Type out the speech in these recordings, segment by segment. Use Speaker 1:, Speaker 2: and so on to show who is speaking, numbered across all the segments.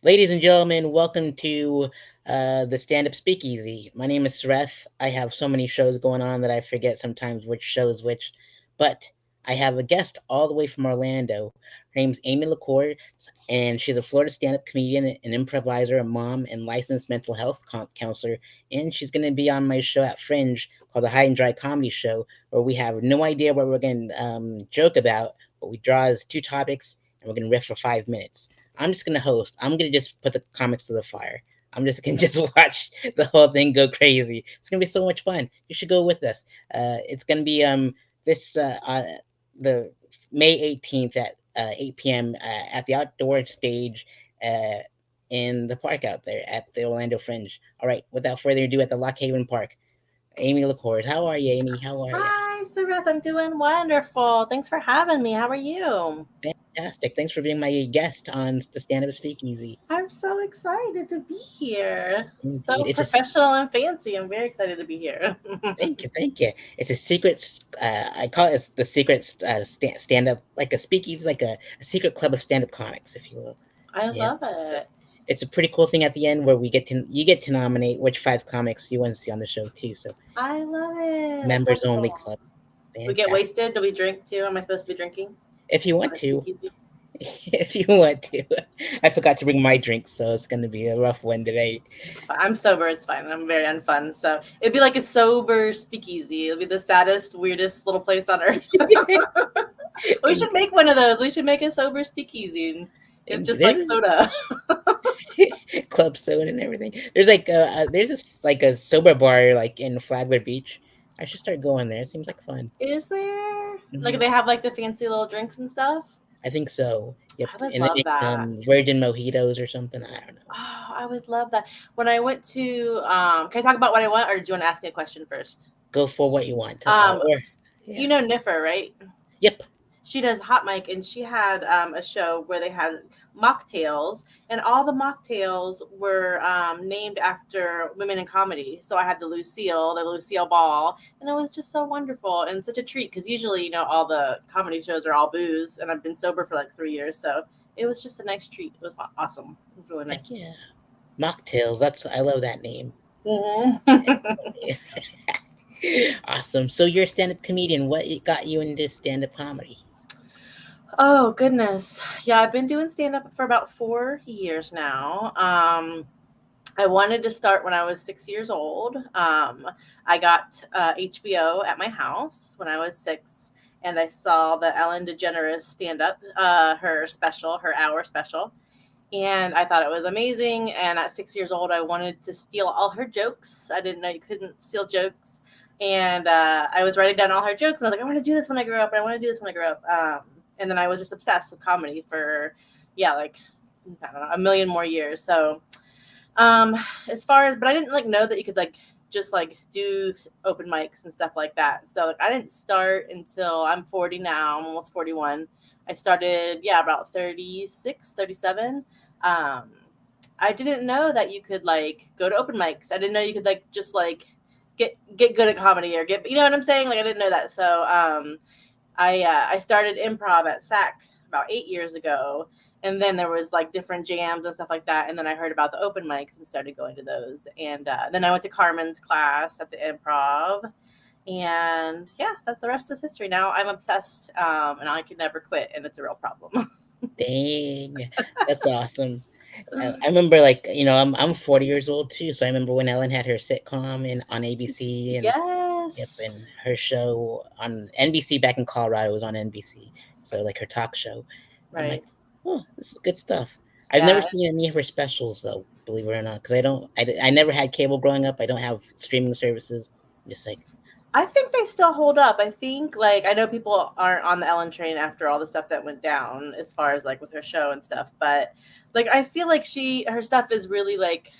Speaker 1: Ladies and gentlemen, welcome to the Stand Up Speakeasy. My name is Sareth. I have so many shows going on that I forget sometimes which show is which, but I have a guest all the way from Orlando. Her name's Aimee LeCours, and she's a Florida stand up comedian, an improviser, a mom, and licensed mental health counselor. And she's going to be on my show at Fringe called the High and Dry Comedy Show, where we have no idea what we're going to joke about. What we draw is two topics, and we're going to riff for 5 minutes. I'm just gonna host. I'm gonna just put the comics to the fire. I'm just gonna just watch the whole thing go crazy. It's gonna be so much fun. You should go with us. It's gonna be this the May 18th at 8 p.m. At the outdoor stage uh, in the park out there at the Orlando Fringe. All right. Without further ado, at the Lock Haven Park, Aimee LeCours. How are you, Aimee? How are you?
Speaker 2: Hi, Sareth. I'm doing wonderful. Thanks for having me. How are you?
Speaker 1: Fantastic. Thanks for being my guest on the Stand Up Speakeasy.
Speaker 2: I'm so excited to be here. So
Speaker 1: Indeed,
Speaker 2: professional and fancy. I'm very excited to be here.
Speaker 1: thank you, thank you. It's a secret. I call it the secret stand up, like a speakeasy, like a secret club of stand up comics, if you will.
Speaker 2: I
Speaker 1: Yeah.
Speaker 2: love
Speaker 1: So
Speaker 2: it.
Speaker 1: it's a pretty cool thing at the end where we get to you get to nominate which 5 comics you want to see on the show too. So
Speaker 2: I love it. That's
Speaker 1: members only
Speaker 2: wonderful.
Speaker 1: club.
Speaker 2: We get
Speaker 1: Fantastic.
Speaker 2: wasted. Do we drink too? Am I supposed to be drinking
Speaker 1: If you
Speaker 2: on
Speaker 1: want
Speaker 2: a
Speaker 1: to,
Speaker 2: speakeasy?
Speaker 1: if you want to, I forgot to bring my drink, so it's gonna be a rough one today.
Speaker 2: It's fine. I'm sober. It's fine. I'm very unfun. So it'd be like a sober speakeasy. It'll be the saddest, weirdest little place on earth. We should make one of those. We should make a sober speakeasy. It's
Speaker 1: And
Speaker 2: just like
Speaker 1: there's
Speaker 2: soda.
Speaker 1: club soda and everything. There's like there's this like a sober bar like in Flagler Beach. I should start going there. It seems like fun.
Speaker 2: Is there? Like
Speaker 1: Hmm.
Speaker 2: they have like the fancy little drinks and stuff?
Speaker 1: I think so. Yep,
Speaker 2: I would
Speaker 1: and they
Speaker 2: love
Speaker 1: make
Speaker 2: that.
Speaker 1: virgin mojitos or something. I don't know.
Speaker 2: Oh, I would love that. When I went to can I talk about what I want or do you want to ask me a question first?
Speaker 1: Go for what you want.
Speaker 2: Um,
Speaker 1: Or
Speaker 2: you
Speaker 1: yeah.
Speaker 2: know Niffer, right?
Speaker 1: Yep.
Speaker 2: She does hot mic and she had a show where they had mocktails and all the mocktails were named after women in comedy. So I had the Lucille Ball, and it was just so wonderful and such a treat because usually all the comedy shows are all booze, and I've been sober for like 3 years, so it was just a nice treat. It was awesome. It was really
Speaker 1: Heck
Speaker 2: nice.
Speaker 1: yeah. Mocktails. I love that name.
Speaker 2: Hmm.
Speaker 1: Awesome. So you're a stand-up comedian. What got you into stand-up comedy?
Speaker 2: Oh goodness, yeah, I've been doing stand up for about 4 years now. I wanted to start when I was 6 years old. I got HBO at my house when I was six, and I saw the Ellen DeGeneres stand up, her special, her hour special, and I thought it was amazing. And at 6 years old, I wanted to steal all her jokes. I didn't know you couldn't steal jokes, and I was writing down all her jokes, and I was like, I want to do this when I grow up, and I want to do this when I grow up. And then I was just obsessed with comedy for, yeah, like I don't know, a million more years. So um, as far as, but I didn't like know that you could like just like do open mics and stuff like that. So like I didn't start until I'm 40 now. I'm almost 41. I started, yeah, about 36, 37. Um, I didn't know that you could like go to open mics. I didn't know you could like just like get good at comedy or get, you know what I'm saying? Like I didn't know that. So I started improv at SAC about 8 years ago, and then there was like different jams and stuff like that. And then I heard about the open mics and started going to those. And then I went to Carmen's class at the improv, and yeah, that's the rest is history. Now I'm obsessed, and I can never quit, and it's a real problem.
Speaker 1: Dang, that's awesome. I remember, like, I'm 40 years old too, so I remember when Ellen had her sitcom on ABC, and yep,
Speaker 2: Yes,
Speaker 1: and her show on NBC back in Colorado was on NBC. So like her talk show, I'm like,
Speaker 2: right.
Speaker 1: oh, this is good stuff. I've never
Speaker 2: Yeah,
Speaker 1: seen any of her specials though, believe it or not, because I never had cable growing up. I don't have streaming services. I'm just like,
Speaker 2: I think they still hold up. I think like I know people aren't on the Ellen train after all the stuff that went down as far as like with her show and stuff, but like I feel like her stuff is really like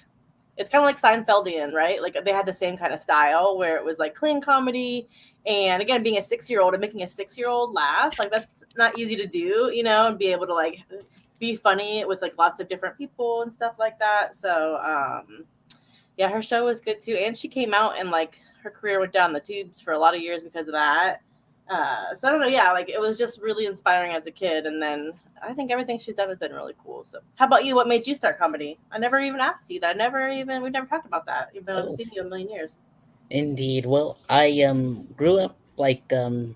Speaker 2: it's kind of like Seinfeldian, right? Like they had the same kind of style where it was like clean comedy, and again being a 6 year old and making a 6 year old laugh, like that's not easy to do, and be able to like be funny with like lots of different people and stuff like that. So yeah, her show was good too, and she came out and like her career went down the tubes for a lot of years because of that. So I don't know. Yeah, like it was just really inspiring as a kid, and then I think everything she's done has been really cool. So, how about you? What made you start comedy? I never even asked you that. We've never talked about that, even though I've
Speaker 1: Oh,
Speaker 2: seen you a million years.
Speaker 1: indeed. Well, I grew up like John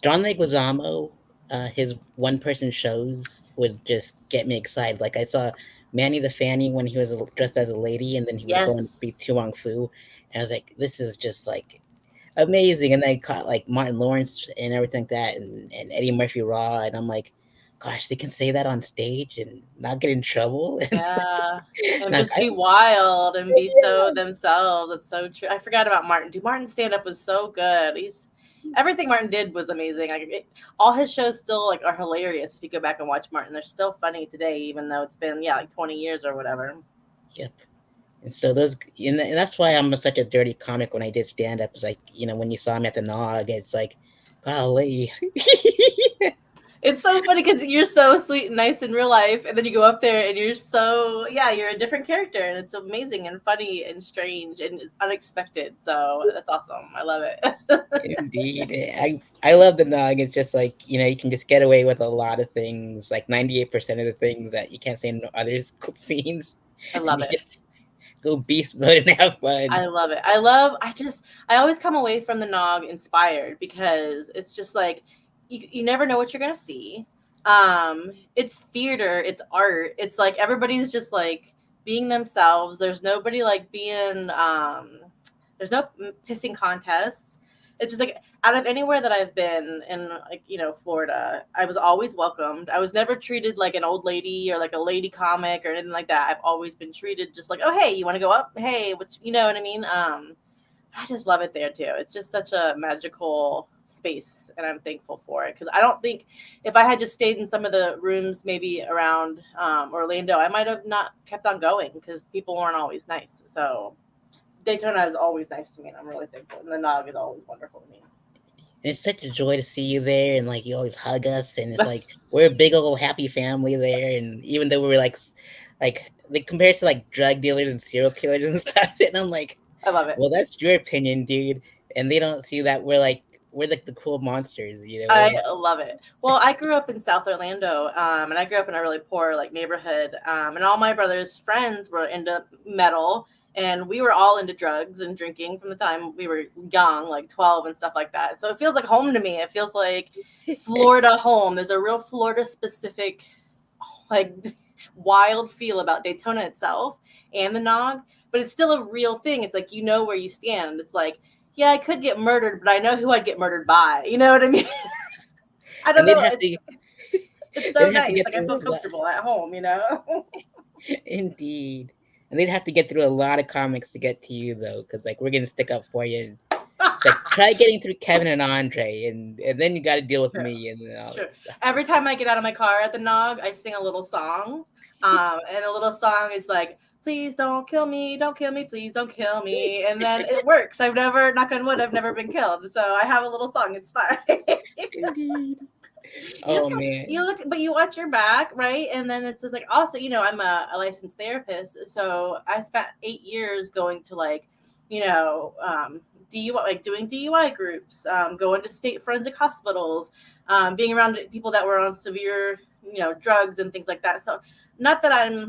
Speaker 1: Leguizamo. His one person shows would just get me excited. Like I saw Manny the Fanny when he was dressed as a lady, and then he would go and
Speaker 2: Yes.
Speaker 1: be Tu Wong Fu, and I was like, this is just like amazing. And then I caught like Martin Lawrence and everything like that, and Eddie Murphy Raw, and I'm like, gosh, they can say that on stage and not get in trouble. And
Speaker 2: Yeah. And
Speaker 1: like,
Speaker 2: just be wild and be so themselves. It's so true. I forgot about Martin. Dude, Martin's stand up was so good. He's everything Martin did was amazing. All his shows still like are hilarious if you go back and watch Martin. They're still funny today, even though it's been like 20 years or whatever.
Speaker 1: yep. And so those, and that's why I'm such a dirty comic when I did stand up. It's like, when you saw me at the Nog, it's like, golly.
Speaker 2: It's so funny because you're so sweet and nice in real life, and then you go up there and you're a different character, and it's amazing and funny and strange and unexpected. So that's awesome. I love it.
Speaker 1: Indeed. I love the Nog. It's just like, you can just get away with a lot of things, like 98% of the things that you can't say in other scenes.
Speaker 2: I
Speaker 1: And
Speaker 2: love
Speaker 1: you
Speaker 2: it.
Speaker 1: just go beast mode and have fun.
Speaker 2: I love it. I always come away from the Nog inspired because it's just like you never know what you're gonna see. It's theater, it's art. It's like everybody's just like being themselves. There's nobody like being there's no pissing contests. It's just like out of anywhere that I've been in, like, Florida, I was always welcomed. I was never treated like an old lady or like a lady comic or anything like that. I've always been treated just like, oh, hey, you want to go up? Hey, you know what I mean? I just love it there too. It's just such a magical space, and I'm thankful for it because I don't think if I had just stayed in some of the rooms maybe around Orlando, I might have not kept on going because people weren't always nice. So Daytona is always nice to me, and I'm really thankful. And the Nog is always wonderful to me.
Speaker 1: And it's such a joy to see you there, and like you always hug us, and it's like we're a big old happy family there. And even though we're like compared to like drug dealers and serial killers and stuff, and I'm like,
Speaker 2: I love it.
Speaker 1: well, that's your opinion, dude. And they don't see that we're like the cool monsters.
Speaker 2: I love it. Well, I grew up in South Orlando, and I grew up in a really poor like neighborhood, and all my brother's friends were into metal, and we were all into drugs and drinking from the time we were young, like 12 and stuff like that. So it feels like home to me. It feels like Florida home. There's a real Florida specific, like wild feel about Daytona itself and the Nog, but it's still a real thing. It's like where you stand. It's like, yeah, I could get murdered, but I know who I'd get murdered by. You know what I mean? I don't
Speaker 1: and they'd
Speaker 2: know.
Speaker 1: have
Speaker 2: It's
Speaker 1: to
Speaker 2: it's so
Speaker 1: they'd have to
Speaker 2: nice.
Speaker 1: get
Speaker 2: Like I
Speaker 1: through
Speaker 2: feel
Speaker 1: a lot.
Speaker 2: comfortable at home.
Speaker 1: Indeed. And they'd have to get through a lot of comics to get to you though, because like we're gonna stick up for you. It's like try getting through Kevin and Andre, and then you got to deal with
Speaker 2: True.
Speaker 1: me and
Speaker 2: It's
Speaker 1: all
Speaker 2: true.
Speaker 1: that stuff.
Speaker 2: Every time I get out of my car at the Nog, I sing a little song. And a little song is like, please don't kill me, please don't kill me. And then it works. Knock on wood, I've never been killed. So I have a little song. It's fine.
Speaker 1: Indeed.
Speaker 2: You
Speaker 1: Oh
Speaker 2: just got you
Speaker 1: man.
Speaker 2: look, but you watch your back, right? And then it's just like also, I'm a licensed therapist, so I spent 8 years going to like, DUI, like doing DUI groups, going to state forensic hospitals, being around people that were on severe, drugs and things like that. So, not that uh,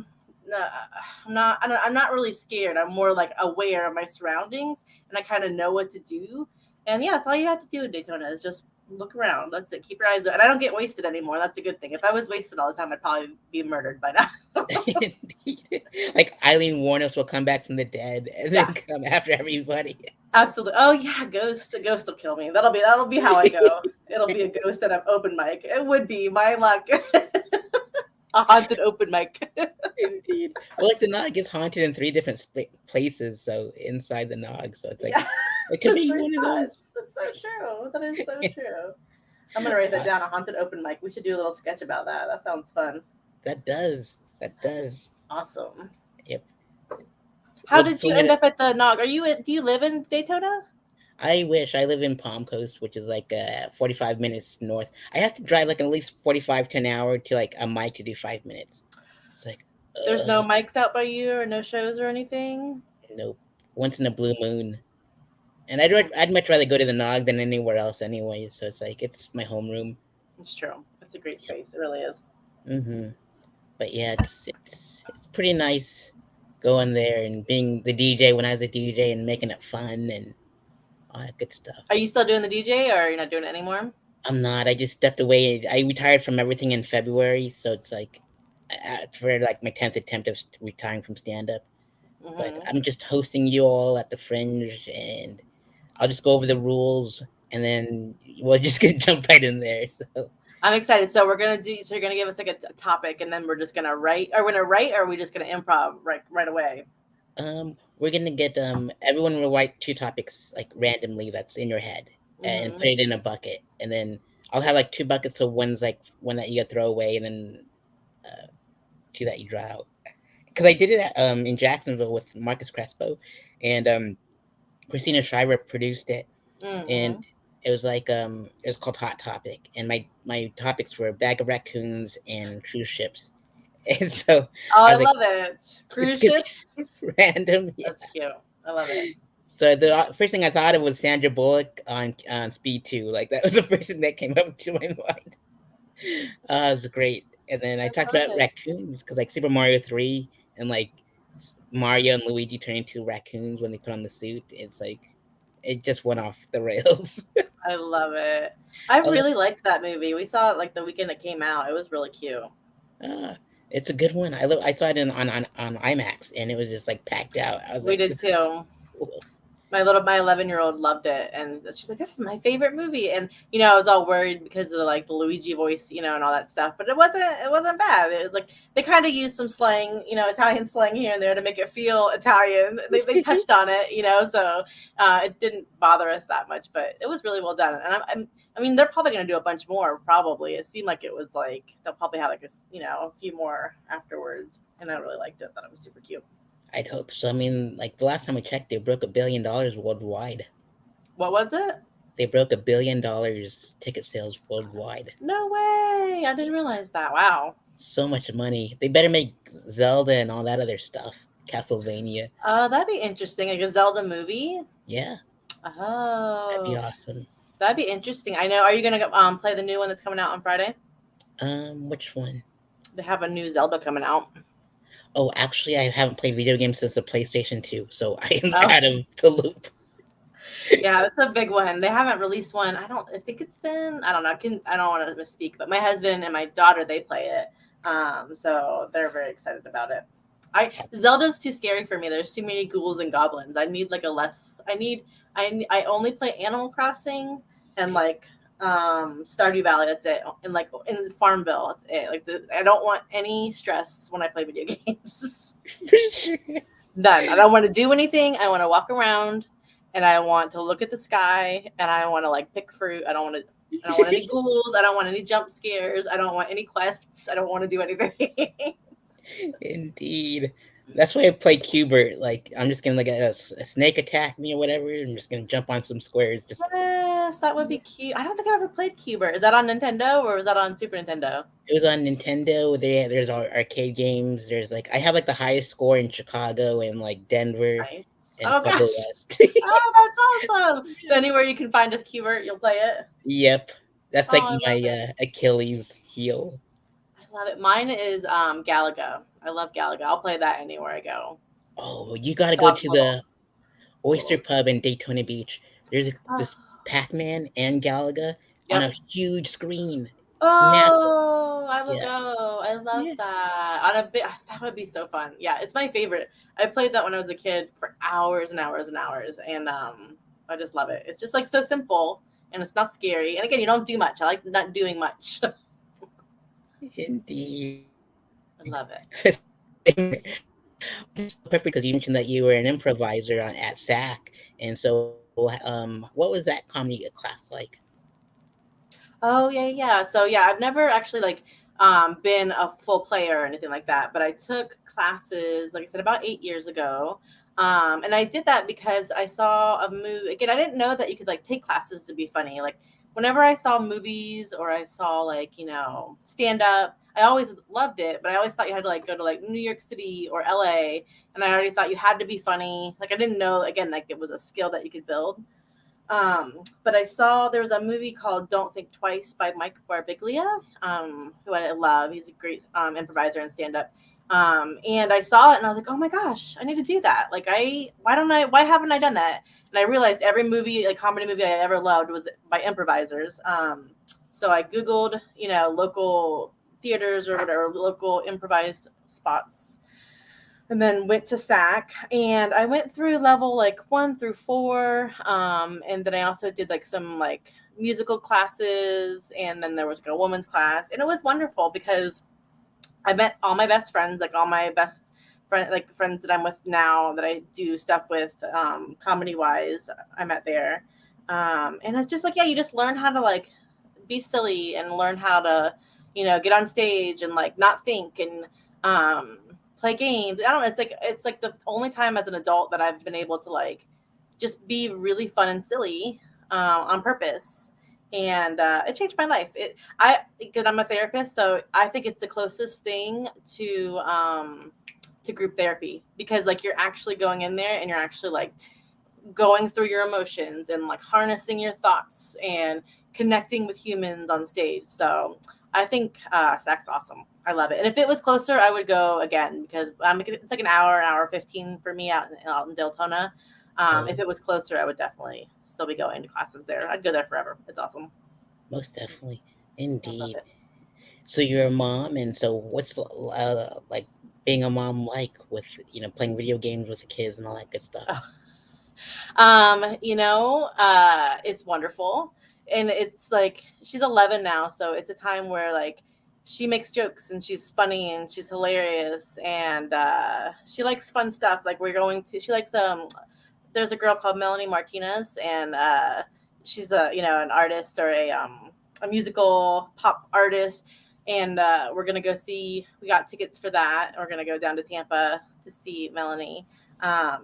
Speaker 2: I'm not really scared. I'm more like aware of my surroundings, and I kind of know what to do. And yeah, that's all you have to do in Daytona is just look around. That's it. Keep your eyes open. And I don't get wasted anymore. That's a good thing. If I was wasted all the time, I'd probably be murdered by now.
Speaker 1: Indeed. Like Eileen Warnos will come back from the dead and
Speaker 2: Yeah,
Speaker 1: then come after everybody.
Speaker 2: absolutely. Oh yeah, ghost. A ghost will kill me. That'll be how I go. It'll be a ghost at an open mic. It would be my luck. A haunted open mic.
Speaker 1: Indeed. Well, like the Nog gets haunted in three different places, so inside the Nog, so it's like
Speaker 2: Yeah,
Speaker 1: it could
Speaker 2: there's
Speaker 1: be
Speaker 2: three
Speaker 1: one of those.
Speaker 2: spots. That's so true. That is so true. I'm gonna write that down. A haunted open mic. We should do a little sketch about that. That sounds fun.
Speaker 1: That does. That does.
Speaker 2: Awesome.
Speaker 1: Yep.
Speaker 2: How
Speaker 1: Well,
Speaker 2: did
Speaker 1: so
Speaker 2: you
Speaker 1: many,
Speaker 2: end up at the Nog? Do you live in Daytona?
Speaker 1: I wish I live in Palm Coast, which is like 45 minutes north. I have to drive like at least 45 to an hour to like a mic to do 5 minutes. It's like,
Speaker 2: There's no
Speaker 1: uh,
Speaker 2: mics out by you or no shows or anything?
Speaker 1: nope. Once in a blue moon. And I'd much rather go to the Nog than anywhere else, anyways. So it's like it's my homeroom.
Speaker 2: It's true. It's a great space. It really is.
Speaker 1: Hmm. But yeah, it's pretty nice going there and being the DJ when I was a DJ and making it fun and all that good stuff.
Speaker 2: Are you still doing the DJ, or you're not doing it anymore?
Speaker 1: I'm not. I just stepped away. I retired from everything in February, so it's like for like my 10th attempt of retiring from stand up. But
Speaker 2: Hmm.
Speaker 1: I'm just hosting you all at the Fringe, and I'll just go over the rules, and then we're just gonna jump right in there. So,
Speaker 2: I'm excited. So we're gonna do. So you're gonna give us like a topic, and then we're just gonna write. Are we gonna write, or are we just gonna improv right away?
Speaker 1: we're gonna get everyone will write two topics like randomly that's in your head, and
Speaker 2: Hmm.
Speaker 1: put it in a bucket, and then I'll have like two buckets. So one's like one that you gotta throw away, and then uh, two that you draw out. Because I did it in Jacksonville with Marcus Crespo, and Christina Shriver produced it, and
Speaker 2: Hmm.
Speaker 1: it was called Hot Topic, and my topics were bag of raccoons and cruise ships, and so
Speaker 2: Oh,
Speaker 1: I
Speaker 2: I
Speaker 1: was like,
Speaker 2: love it.
Speaker 1: it's
Speaker 2: Cruise
Speaker 1: gonna be
Speaker 2: ships.
Speaker 1: super random, yeah.
Speaker 2: That's cute. I love it.
Speaker 1: So the first thing I thought of was Sandra Bullock on Speed 2. Like that was the first thing that came up to my mind. It was great. And then I
Speaker 2: I
Speaker 1: talked
Speaker 2: love
Speaker 1: about
Speaker 2: it.
Speaker 1: raccoons because like Super Mario 3 and like Mario and Luigi turn into raccoons when they put on the suit. It's like it just went off the rails.
Speaker 2: I love it. I
Speaker 1: I was like,
Speaker 2: really liked that movie. We saw it like the weekend it came out. It was really cute.
Speaker 1: ah, it's a good one. I saw it on IMAX and it was just like packed out. I was
Speaker 2: We
Speaker 1: like,
Speaker 2: did
Speaker 1: this is
Speaker 2: too.
Speaker 1: cool.
Speaker 2: My 11-year-old loved it, and she's like, "This is my favorite movie." And I was all worried because of like the Luigi voice, and all that stuff. But it wasn't bad. It was like they kind of used some slang, Italian slang here and there to make it feel Italian. They touched on it, so it didn't bother us that much. But it was really well done. And I mean, they're probably going to do a bunch more. Probably, it seemed like it was like they'll probably have like a few more afterwards. And I really liked it. Thought it was super cute.
Speaker 1: I'd hope so. I mean, like the last time I checked, they broke $1 billion worldwide.
Speaker 2: What was it?
Speaker 1: They broke $1 billion ticket sales worldwide.
Speaker 2: No way! I didn't realize that. Wow.
Speaker 1: So much money. They better make Zelda and all that other stuff. Castlevania.
Speaker 2: That'd be interesting. Like a Zelda movie.
Speaker 1: Yeah, that'd be
Speaker 2: Oh,
Speaker 1: awesome.
Speaker 2: that'd be interesting. I know. Are you gonna play the new one that's coming out on Friday?
Speaker 1: Which one?
Speaker 2: They have a new Zelda coming out.
Speaker 1: Oh, actually, I haven't played video games since the PlayStation 2, so I am
Speaker 2: Oh,
Speaker 1: out of the loop.
Speaker 2: yeah, that's a big one. They haven't released one. I don't. I think it's been. I don't know. I don't want to misspeak, but my husband and my daughter they play it. So they're very excited about it. Zelda's too scary for me. There's too many ghouls and goblins. I need like a less. I only play Animal Crossing and like Stardew Valley. That's it. And like in Farmville, that's it. Like I don't want any stress when I play video games.
Speaker 1: For sure.
Speaker 2: None. I don't want to do anything. I want to walk around and I want to look at the sky and I want to like pick fruit. I don't want any ghouls. I don't want any jump scares. I don't want any quests. I don't want to do anything.
Speaker 1: Indeed. That's why I play Cubert. Like, I'm just gonna like a snake attack me or whatever. I'm just gonna jump on some squares. Just
Speaker 2: Yes, that would be cute. I don't think I've ever played Cubert. Is that on Nintendo or was that on Super Nintendo?
Speaker 1: it was on Nintendo. There's arcade games. There's like I have like the highest score in Chicago and like Denver
Speaker 2: Nice.
Speaker 1: and
Speaker 2: Oh
Speaker 1: Pueblo
Speaker 2: gosh.
Speaker 1: West.
Speaker 2: Oh, that's awesome. So anywhere you can find a Cubert, you'll play it.
Speaker 1: Yep, that's
Speaker 2: Oh,
Speaker 1: like
Speaker 2: I love
Speaker 1: my
Speaker 2: it.
Speaker 1: Achilles heel.
Speaker 2: I love it. Mine is Galaga. I love Galaga. I'll play that anywhere I go.
Speaker 1: Oh, you got to go
Speaker 2: South
Speaker 1: to
Speaker 2: Pole.
Speaker 1: the Oyster Pub in Daytona Beach. There's
Speaker 2: Oh,
Speaker 1: this Pac-Man and Galaga on a
Speaker 2: yep.
Speaker 1: huge screen. It's massive.
Speaker 2: Oh, I will
Speaker 1: Yeah,
Speaker 2: go. I love
Speaker 1: yeah.
Speaker 2: that. On a bit, that would be so fun. Yeah, it's my favorite. I played that when I was a kid for hours and hours and hours, and I just love it. It's just like so simple, and it's not scary. And again, you don't do much. I like not doing much.
Speaker 1: Indeed.
Speaker 2: I love it.
Speaker 1: Perfect because you mentioned that you were an improviser at SAC, and so what was that comedy class like?
Speaker 2: Oh yeah, yeah. So yeah, I've never actually like been a full player or anything like that, but I took classes, like I said, about 8 years ago. And I did that because I saw a movie. Again, I didn't know that you could like take classes to be funny. Like whenever I saw movies or I saw like stand up, I always loved it, but I always thought you had to like go to like New York City or LA, and I already thought you had to be funny. Like I didn't know again like it was a skill that you could build. But I saw there was a movie called Don't Think Twice by Mike Barbiglia, who I love. He's a great improviser and stand up. And I saw it and I was like, oh my gosh, I need to do that. Like, why haven't I done that? And I realized every movie, like comedy movie I ever loved, was by improvisers. So I Googled, local theaters or whatever, local improvised spots, and then went to SAC, and I went through level like 1 through 4. And then I also did like some like musical classes, and then there was like a woman's class, and it was wonderful because I met all my best friends, like all my best like friends that I'm with now that I do stuff with, comedy wise. I met there. And it's just like, yeah, you just learn how to like be silly and learn how to, get on stage and like not think and play games. I don't know. It's like the only time as an adult that I've been able to like just be really fun and silly on purpose. And it changed my life. Because I'm a therapist, so I think it's the closest thing to group therapy, because like you're actually going in there and you're actually like going through your emotions and like harnessing your thoughts and connecting with humans on stage. So I think SAC's awesome. I love it. And if it was closer, I would go again, because it's like an hour 15 for me out in Deltona. If it was closer, I would definitely still be going to classes there. I'd go there forever. It's awesome.
Speaker 1: Most definitely.
Speaker 2: I love
Speaker 1: Indeed.
Speaker 2: it.
Speaker 1: So you're a mom, and so what's like being a mom like with playing video games with the kids and all that good stuff?
Speaker 2: Oh. It's wonderful. And it's like she's 11 now, so it's a time where like she makes jokes and she's funny and she's hilarious, and she likes fun stuff. Like she likes there's a girl called Melanie Martinez, and she's an artist, or a musical pop artist, and we're gonna go see. We got tickets for that. We're gonna go down to Tampa to see Melanie.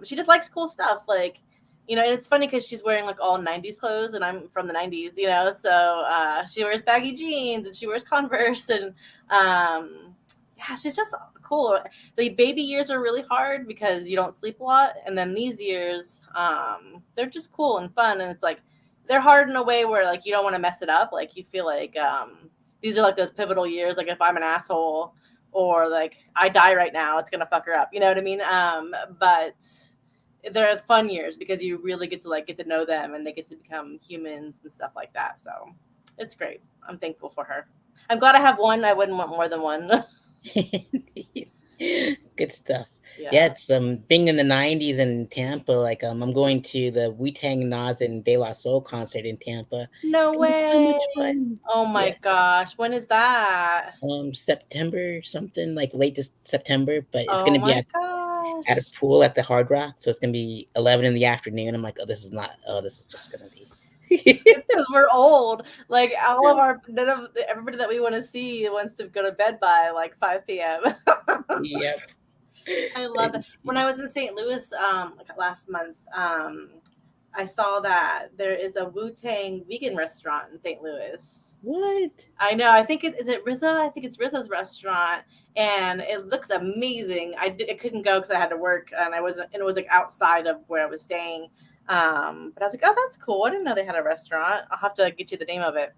Speaker 2: She just likes cool stuff, like, and it's funny because she's wearing like all 90s clothes, and I'm from the 90s, so she wears baggy jeans and she wears Converse, and yeah, she's just cool. The baby years are really hard because you don't sleep a lot, and then these years, they're just cool and fun, and it's like they're hard in a way where like you don't want to mess it up. Like you feel like these are like those pivotal years. Like if I'm an asshole or like I die right now, it's gonna fuck her up. You know what I mean? But they're fun years because you really get to know them, and they get to become humans and stuff like that. So it's great. I'm thankful for her. I'm glad I have one. I wouldn't want more than one.
Speaker 1: Good stuff. Yeah,
Speaker 2: Yeah.
Speaker 1: it's being in the '90s in Tampa. Like I'm going to the Wu-Tang, Nas, and De La Soul concert in Tampa. It's
Speaker 2: No
Speaker 1: gonna be so
Speaker 2: way.
Speaker 1: much fun.
Speaker 2: Oh
Speaker 1: Yeah.
Speaker 2: my gosh. When is that?
Speaker 1: September something, like late this September, but it's
Speaker 2: Oh
Speaker 1: gonna be
Speaker 2: my
Speaker 1: at a
Speaker 2: gosh.
Speaker 1: pool at the Hard Rock, so it's gonna be 11 in the afternoon. I'm like, oh, this is not. Oh, this is just gonna be.
Speaker 2: It's because we're old. Like all of none of everybody that we want to see wants to go to bed by like 5 p.m.
Speaker 1: Yep.
Speaker 2: I love that. When I was in St. Louis, like last month, I saw that there is a Wu Tang vegan restaurant in St. Louis.
Speaker 1: What?
Speaker 2: I know. I think is it RZA? I think it's RZA's restaurant, and it looks amazing. I couldn't go because I had to work, and it was like outside of where I was staying. But I was like, oh, that's cool. I didn't know they had a restaurant. I'll have to get you the name of it.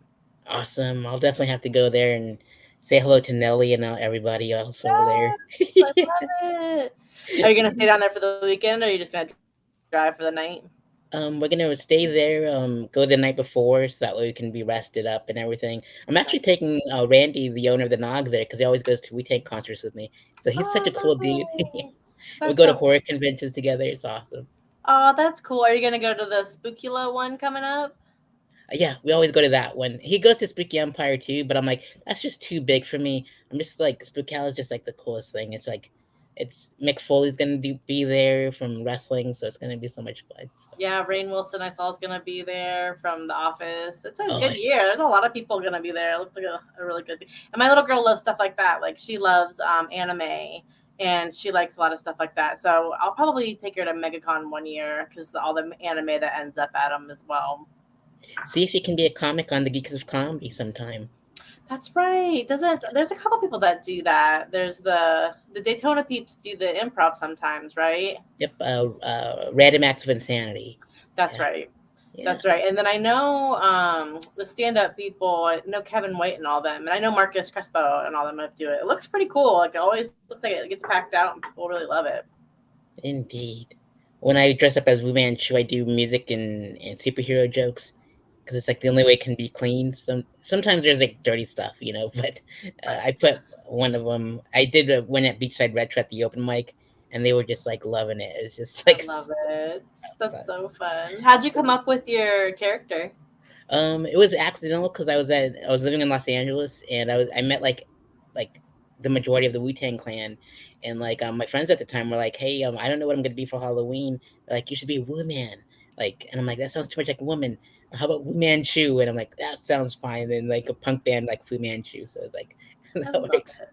Speaker 1: Awesome. I'll definitely have to go there and say hello to Nelly and everybody else over there.
Speaker 2: Yes, I love it. Are you gonna stay down there for the weekend, or are you just gonna drive for the night?
Speaker 1: We're gonna stay there, go the night before, so that way we can be rested up and everything. I'm actually
Speaker 2: Nice.
Speaker 1: taking Randy, the owner of the Nog, there because he always goes to We Tank concerts with me. So he's such a cool dude.
Speaker 2: Oh, nice.
Speaker 1: We
Speaker 2: That's
Speaker 1: go to
Speaker 2: so.
Speaker 1: horror conventions together. It's awesome.
Speaker 2: Oh, that's cool. Are you gonna go to the Spookula one coming up?
Speaker 1: Yeah, we always go to that one. He goes to Spooky Empire too, but I'm like, that's just too big for me. I'm just like, Spookala is just like the coolest thing. It's like, it's Mick Foley's gonna be there from wrestling, so it's gonna be so much fun. So.
Speaker 2: Yeah, Rainn Wilson I saw is gonna be there from The Office. It's a
Speaker 1: Oh,
Speaker 2: good year. There's a lot of people gonna be there. It looks like a really good thing. And my little girl loves stuff like that. Like she loves anime, and she likes a lot of stuff like that. So I'll probably take her to MegaCon one year because all the anime that ends up at them as well.
Speaker 1: see if you can be a comic on the Geeks of Comedy sometime.
Speaker 2: That's right. Doesn't There's a couple people that do that. There's the Daytona peeps do the improv sometimes, right?
Speaker 1: Yep, Random Acts of Insanity.
Speaker 2: That's
Speaker 1: Yeah.
Speaker 2: right.
Speaker 1: Yeah,
Speaker 2: That's right. And then I know the stand-up people. I know Kevin White and all them, and I know Marcus Crespo and all them that do it. It looks pretty cool. Like it always looks like it gets packed out, and people really love it.
Speaker 1: indeed. When I dress up as Wu Manchu, I do music and superhero jokes because it's like the only way it can be clean. Sometimes there's like dirty stuff, but
Speaker 2: Right.
Speaker 1: I put one of them. I did one at Beachside Retro at the open mic, and they were just like loving it. It's just
Speaker 2: I
Speaker 1: like
Speaker 2: love it. That's so fun. How'd you come up with your character?
Speaker 1: it was accidental because I was living in Los Angeles and I met like the majority of the Wu-Tang Clan, and like my friends at the time were like, "Hey, I don't know what I'm gonna be for Halloween. Like, you should be a Wu Man." Like, and I'm like, "That sounds too much like a woman. How about Wu Manchu?" And I'm like, "That sounds fine." And like a punk band like Fu Manchu, so it's like
Speaker 2: I
Speaker 1: that
Speaker 2: love
Speaker 1: works.
Speaker 2: it.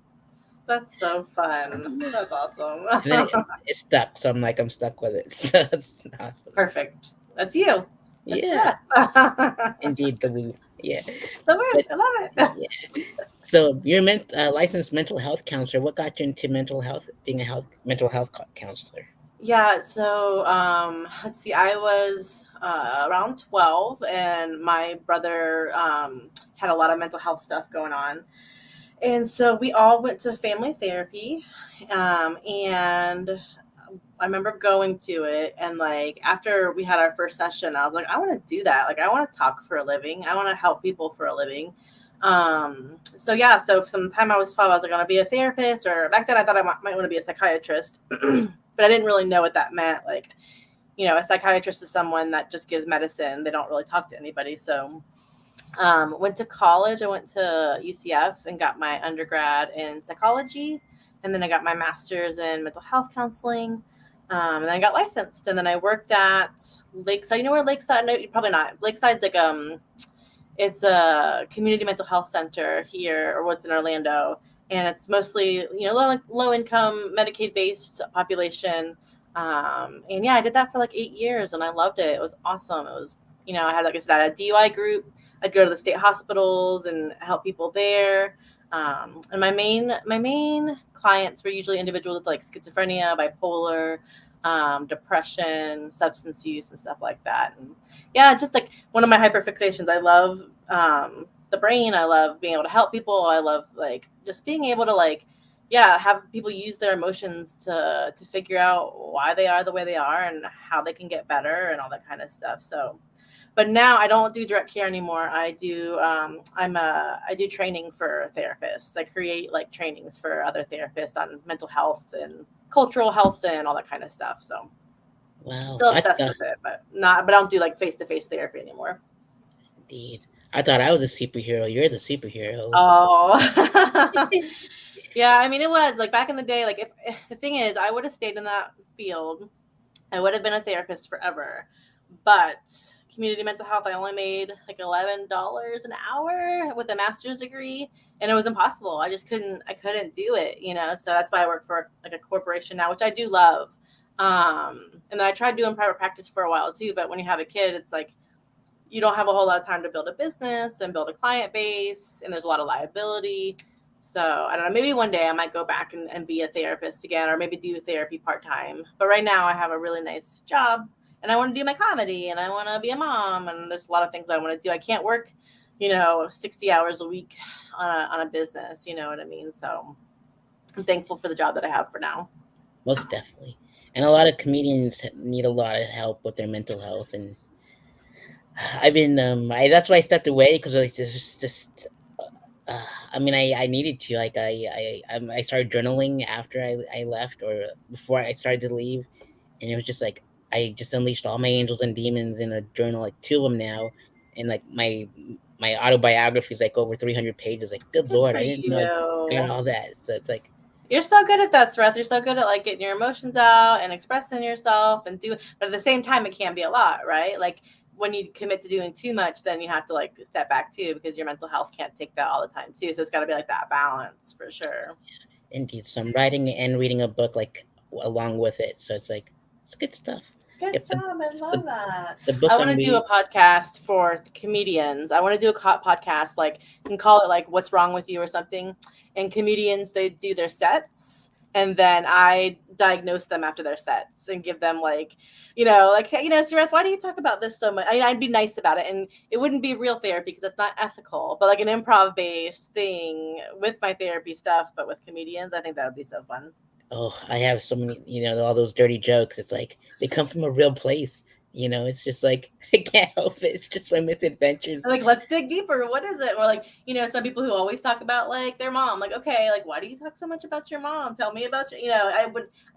Speaker 2: That's so fun.
Speaker 1: Yeah.
Speaker 2: That's awesome.
Speaker 1: And then it stuck, so I'm stuck with it. So it's awesome.
Speaker 2: Perfect. That's you. That's
Speaker 1: Yeah,
Speaker 2: Sareth. Love
Speaker 1: indeed, the Wu. Yeah,
Speaker 2: it.
Speaker 1: but
Speaker 2: I love it.
Speaker 1: yeah. So you're a licensed mental health counselor. What got you into mental health, being a mental health counselor?
Speaker 2: Yeah, so let's see. I was around 12, and my brother had a lot of mental health stuff going on. And so we all went to family therapy. And I remember going to it. And like after we had our first session, I was like, I want to do that. Like, I want to talk for a living, I want to help people for a living. So yeah, so from the time I was 12, I was like, going to be a therapist, or back then I thought I might want to be a psychiatrist. But I didn't really know what that meant. Like, a psychiatrist is someone that just gives medicine. They don't really talk to anybody. So went to college. I went to UCF and got my undergrad in psychology. And then I got my master's in mental health counseling. And then I got licensed. And then I worked at Lakeside. You know where Lakeside? No, probably not. Lakeside's like it's a community mental health center here, or what's in Orlando, and it's mostly low income Medicaid based population. And yeah, I did that for like 8 years, and I loved it. It was awesome. It was I had, like I said, a DUI group. I'd go to the state hospitals and help people there. And my main clients were usually individuals with like schizophrenia, bipolar, depression, substance use, and stuff like that. And yeah, just like one of my hyperfixations. I love the brain. I love being able to help people. I love like just being able to like, yeah, have people use their emotions to figure out why they are the way they are and how they can get better and all that kind of stuff. So, but now I don't do direct care anymore. I do training for therapists. I create like trainings for other therapists on mental health and cultural health and all that kind of stuff. So
Speaker 1: Wow,
Speaker 2: still
Speaker 1: I
Speaker 2: obsessed
Speaker 1: thought
Speaker 2: with it, but I don't do like face to face therapy anymore.
Speaker 1: indeed. I thought I was a superhero. You're the superhero.
Speaker 2: Oh, yeah. I mean, it was like back in the day. Like, if the thing is, I would have stayed in that field. I would have been a therapist forever. But community mental health, I only made like $11 an hour with a master's degree, and it was impossible. I couldn't do it. So that's why I work for like a corporation now, which I do love. And then I tried doing private practice for a while too. But when you have a kid, it's like you don't have a whole lot of time to build a business and build a client base, and there's a lot of liability. So I don't know, maybe one day I might go back and be a therapist again, or maybe do therapy part-time. But right now I have a really nice job, and I want to do my comedy, and I want to be a mom, and there's a lot of things I want to do. I can't work 60 hours a week on a business, you know what I mean? So I'm thankful for the job that I have for now.
Speaker 1: Most definitely. And a lot of comedians need a lot of help with their mental health, and I've been that's why I stepped away because like this just I mean, I needed to like I started journaling after I left or before I started to leave, and it was just like I just unleashed all my angels and demons in a journal, like two of them now, and like my autobiography is like over 300 pages. Like, good
Speaker 2: Good
Speaker 1: lord,
Speaker 2: for
Speaker 1: I didn't know I got
Speaker 2: you.
Speaker 1: all that. So it's like,
Speaker 2: You're so good at that, Sareth. You're so good at like getting your emotions out and expressing yourself and do, but at the same time, it can be a lot, right? Like when you commit to doing too much, then you have to like step back too, because your mental health can't take that all the time too. So it's got to be like that balance for sure.
Speaker 1: indeed. So I'm writing and reading a book like along with it. So it's like it's good stuff.
Speaker 2: Good
Speaker 1: Yep,
Speaker 2: job. I love
Speaker 1: the,
Speaker 2: that.
Speaker 1: the book
Speaker 2: I want
Speaker 1: I'm
Speaker 2: to do
Speaker 1: reading.
Speaker 2: a podcast for comedians. I want to do a podcast, like, you can call it like "What's Wrong with You" or something. And comedians, they do their sets, and then I diagnose them after their sets and give them like, like, hey, Sareth, why do you talk about this so much? I'd be nice about it, and it wouldn't be real therapy because that's not ethical, but like an improv based thing with my therapy stuff, but with comedians, I think that would be so fun.
Speaker 1: Oh, I have so many, all those dirty jokes. It's like they come from a real place. It's just like I can't help it. It's just my misadventures.
Speaker 2: Like, let's dig deeper. What is it? Or like, some people who always talk about like their mom. Like, okay, like why do you talk so much about your mom? Tell me about your.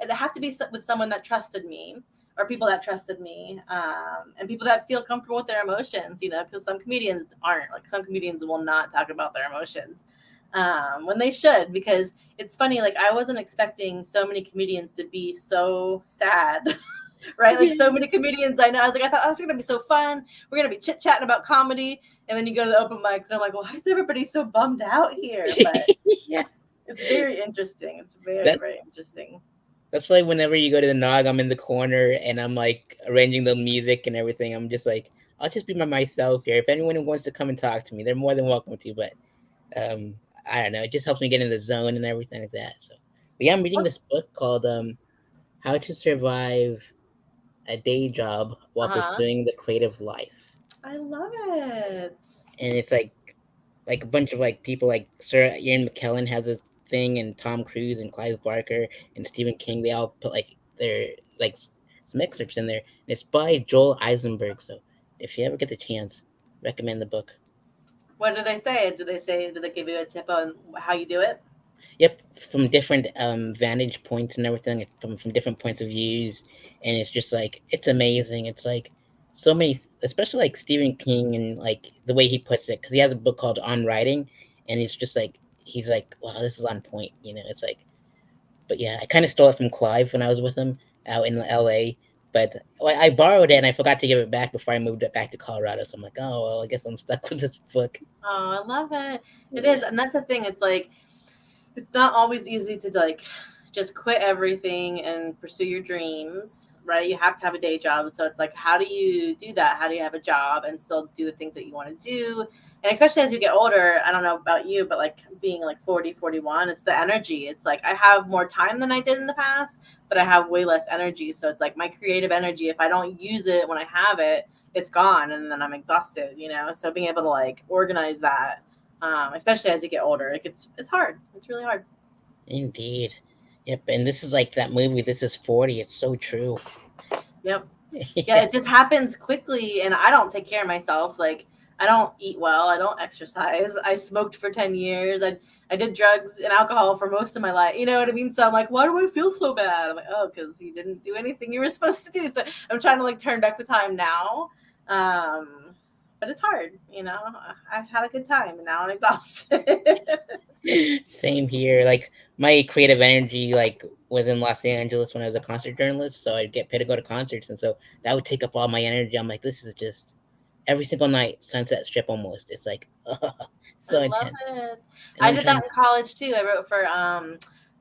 Speaker 2: It'd have to be with someone that trusted me, or people that trusted me, and people that feel comfortable with their emotions. Because some comedians aren't. Like, some comedians will not talk about their emotions. When they should, because it's funny. Like, I wasn't expecting so many comedians to be so sad. Right? Like, so many comedians I know. I thought, oh, it's gonna be so fun. We're gonna be chit chatting about comedy, and then you go to the open mics, and I'm like, well, why is everybody so bummed out here? But
Speaker 1: Yeah.
Speaker 2: it's very interesting. It's very,
Speaker 1: That
Speaker 2: very interesting.
Speaker 1: that's why whenever you go to the Nog, I'm in the corner and I'm like arranging the music and everything. I'm just like, I'll just be myself here. If anyone wants to come and talk to me, they're more than welcome to. But um, I don't know. It just helps me get in the zone and everything like that. So, but yeah, I'm reading
Speaker 2: What?
Speaker 1: this book called "How to Survive a Day Job
Speaker 2: Uh
Speaker 1: While
Speaker 2: huh.
Speaker 1: Pursuing the Creative Life,"
Speaker 2: I love it.
Speaker 1: and it's like a bunch of like people like Sir Ian McKellen has a thing, and Tom Cruise and Clive Barker and Stephen King. They all put like their like some excerpts in there. And it's by Joel Eisenberg. So if you ever get the chance, recommend the book.
Speaker 2: What do they say? Do they give you a tip on how you do it?
Speaker 1: Yep, from different vantage points and everything, from different points of views, and it's just like it's amazing. It's like so many, especially like Stephen King and like the way he puts it, because he has a book called On Writing, and it's just like he's like, wow, this is on point. It's like, but yeah, I kind of stole it from Clive when I was with him out in L.A. But I borrowed it and I forgot to give it back before I moved it back to Colorado. So I'm like, oh well, I guess I'm stuck with this book.
Speaker 2: Oh, I love it. It
Speaker 1: Yeah.
Speaker 2: is, and that's the thing. It's like it's not always easy to like just quit everything and pursue your dreams, right? You have to have a day job. So it's like, how do you do that? How do you have a job and still do the things that you want to do? And especially as you get older, I don't know about you, but like being like 40, 41, it's the energy. It's like I have more time than I did in the past, but I have way less energy. So it's like my creative energy, if I don't use it when I have it, it's gone, and then I'm exhausted. So being able to like organize that, especially as you get older, like it's hard. It's really hard.
Speaker 1: Indeed. Yep. And this is like that movie, This Is 40. It's so true.
Speaker 2: Yep. Yeah,
Speaker 1: Yeah.
Speaker 2: it just happens quickly, and I don't take care of myself. Like, I don't eat well, I don't exercise. I smoked for 10 years. I did drugs and alcohol for most of my life. You know what I mean? So I'm like, why do I feel so bad? I'm like, oh, because you didn't do anything you were supposed to do. So I'm trying to like turn back the time now. Um, but it's hard. I had a good time, and now I'm exhausted.
Speaker 1: Same here. Like my creative energy was in Los Angeles when I was a concert journalist, so I'd get paid to go to concerts, and so that would take up all my energy. I'm like, this is just every single night, Sunset Strip almost. It's like
Speaker 2: I
Speaker 1: so
Speaker 2: love
Speaker 1: intense.
Speaker 2: it.
Speaker 1: And
Speaker 2: I
Speaker 1: I'm
Speaker 2: did that
Speaker 1: trying.
Speaker 2: in college too. I wrote for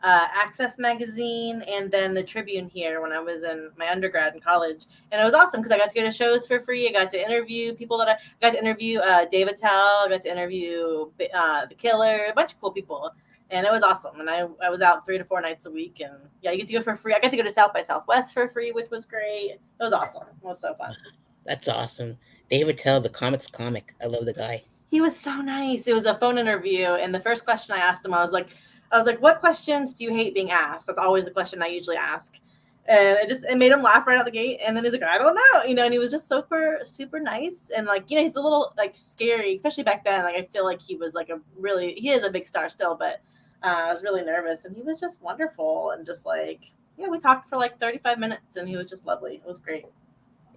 Speaker 2: Access Magazine and then the Tribune here when I was in my undergrad in college, and it was awesome because I got to go to shows for free. I got to interview people that I got to interview. Dave Attell. I got to interview the Killer. A bunch of cool people. And it was awesome. And I was out 3 to 4 nights a week. And yeah, you get to go for free. I got to go to South by Southwest for free, which was great. It was awesome. It was so fun.
Speaker 1: That's awesome. David Tell, the comics comic. I love the guy.
Speaker 2: He was so nice. It was a phone interview, and the first question I asked him, I was like, "What questions do you hate being asked?" That's always the question I usually ask, and it made him laugh right out the gate. And then he's like, "I don't know," and he was just super super nice, and like he's a little like scary, especially back then. Like I feel like he was like he is a big star still, but I was really nervous, and he was just wonderful, and just like yeah, we talked for like 35 minutes, and he was just lovely. It was great.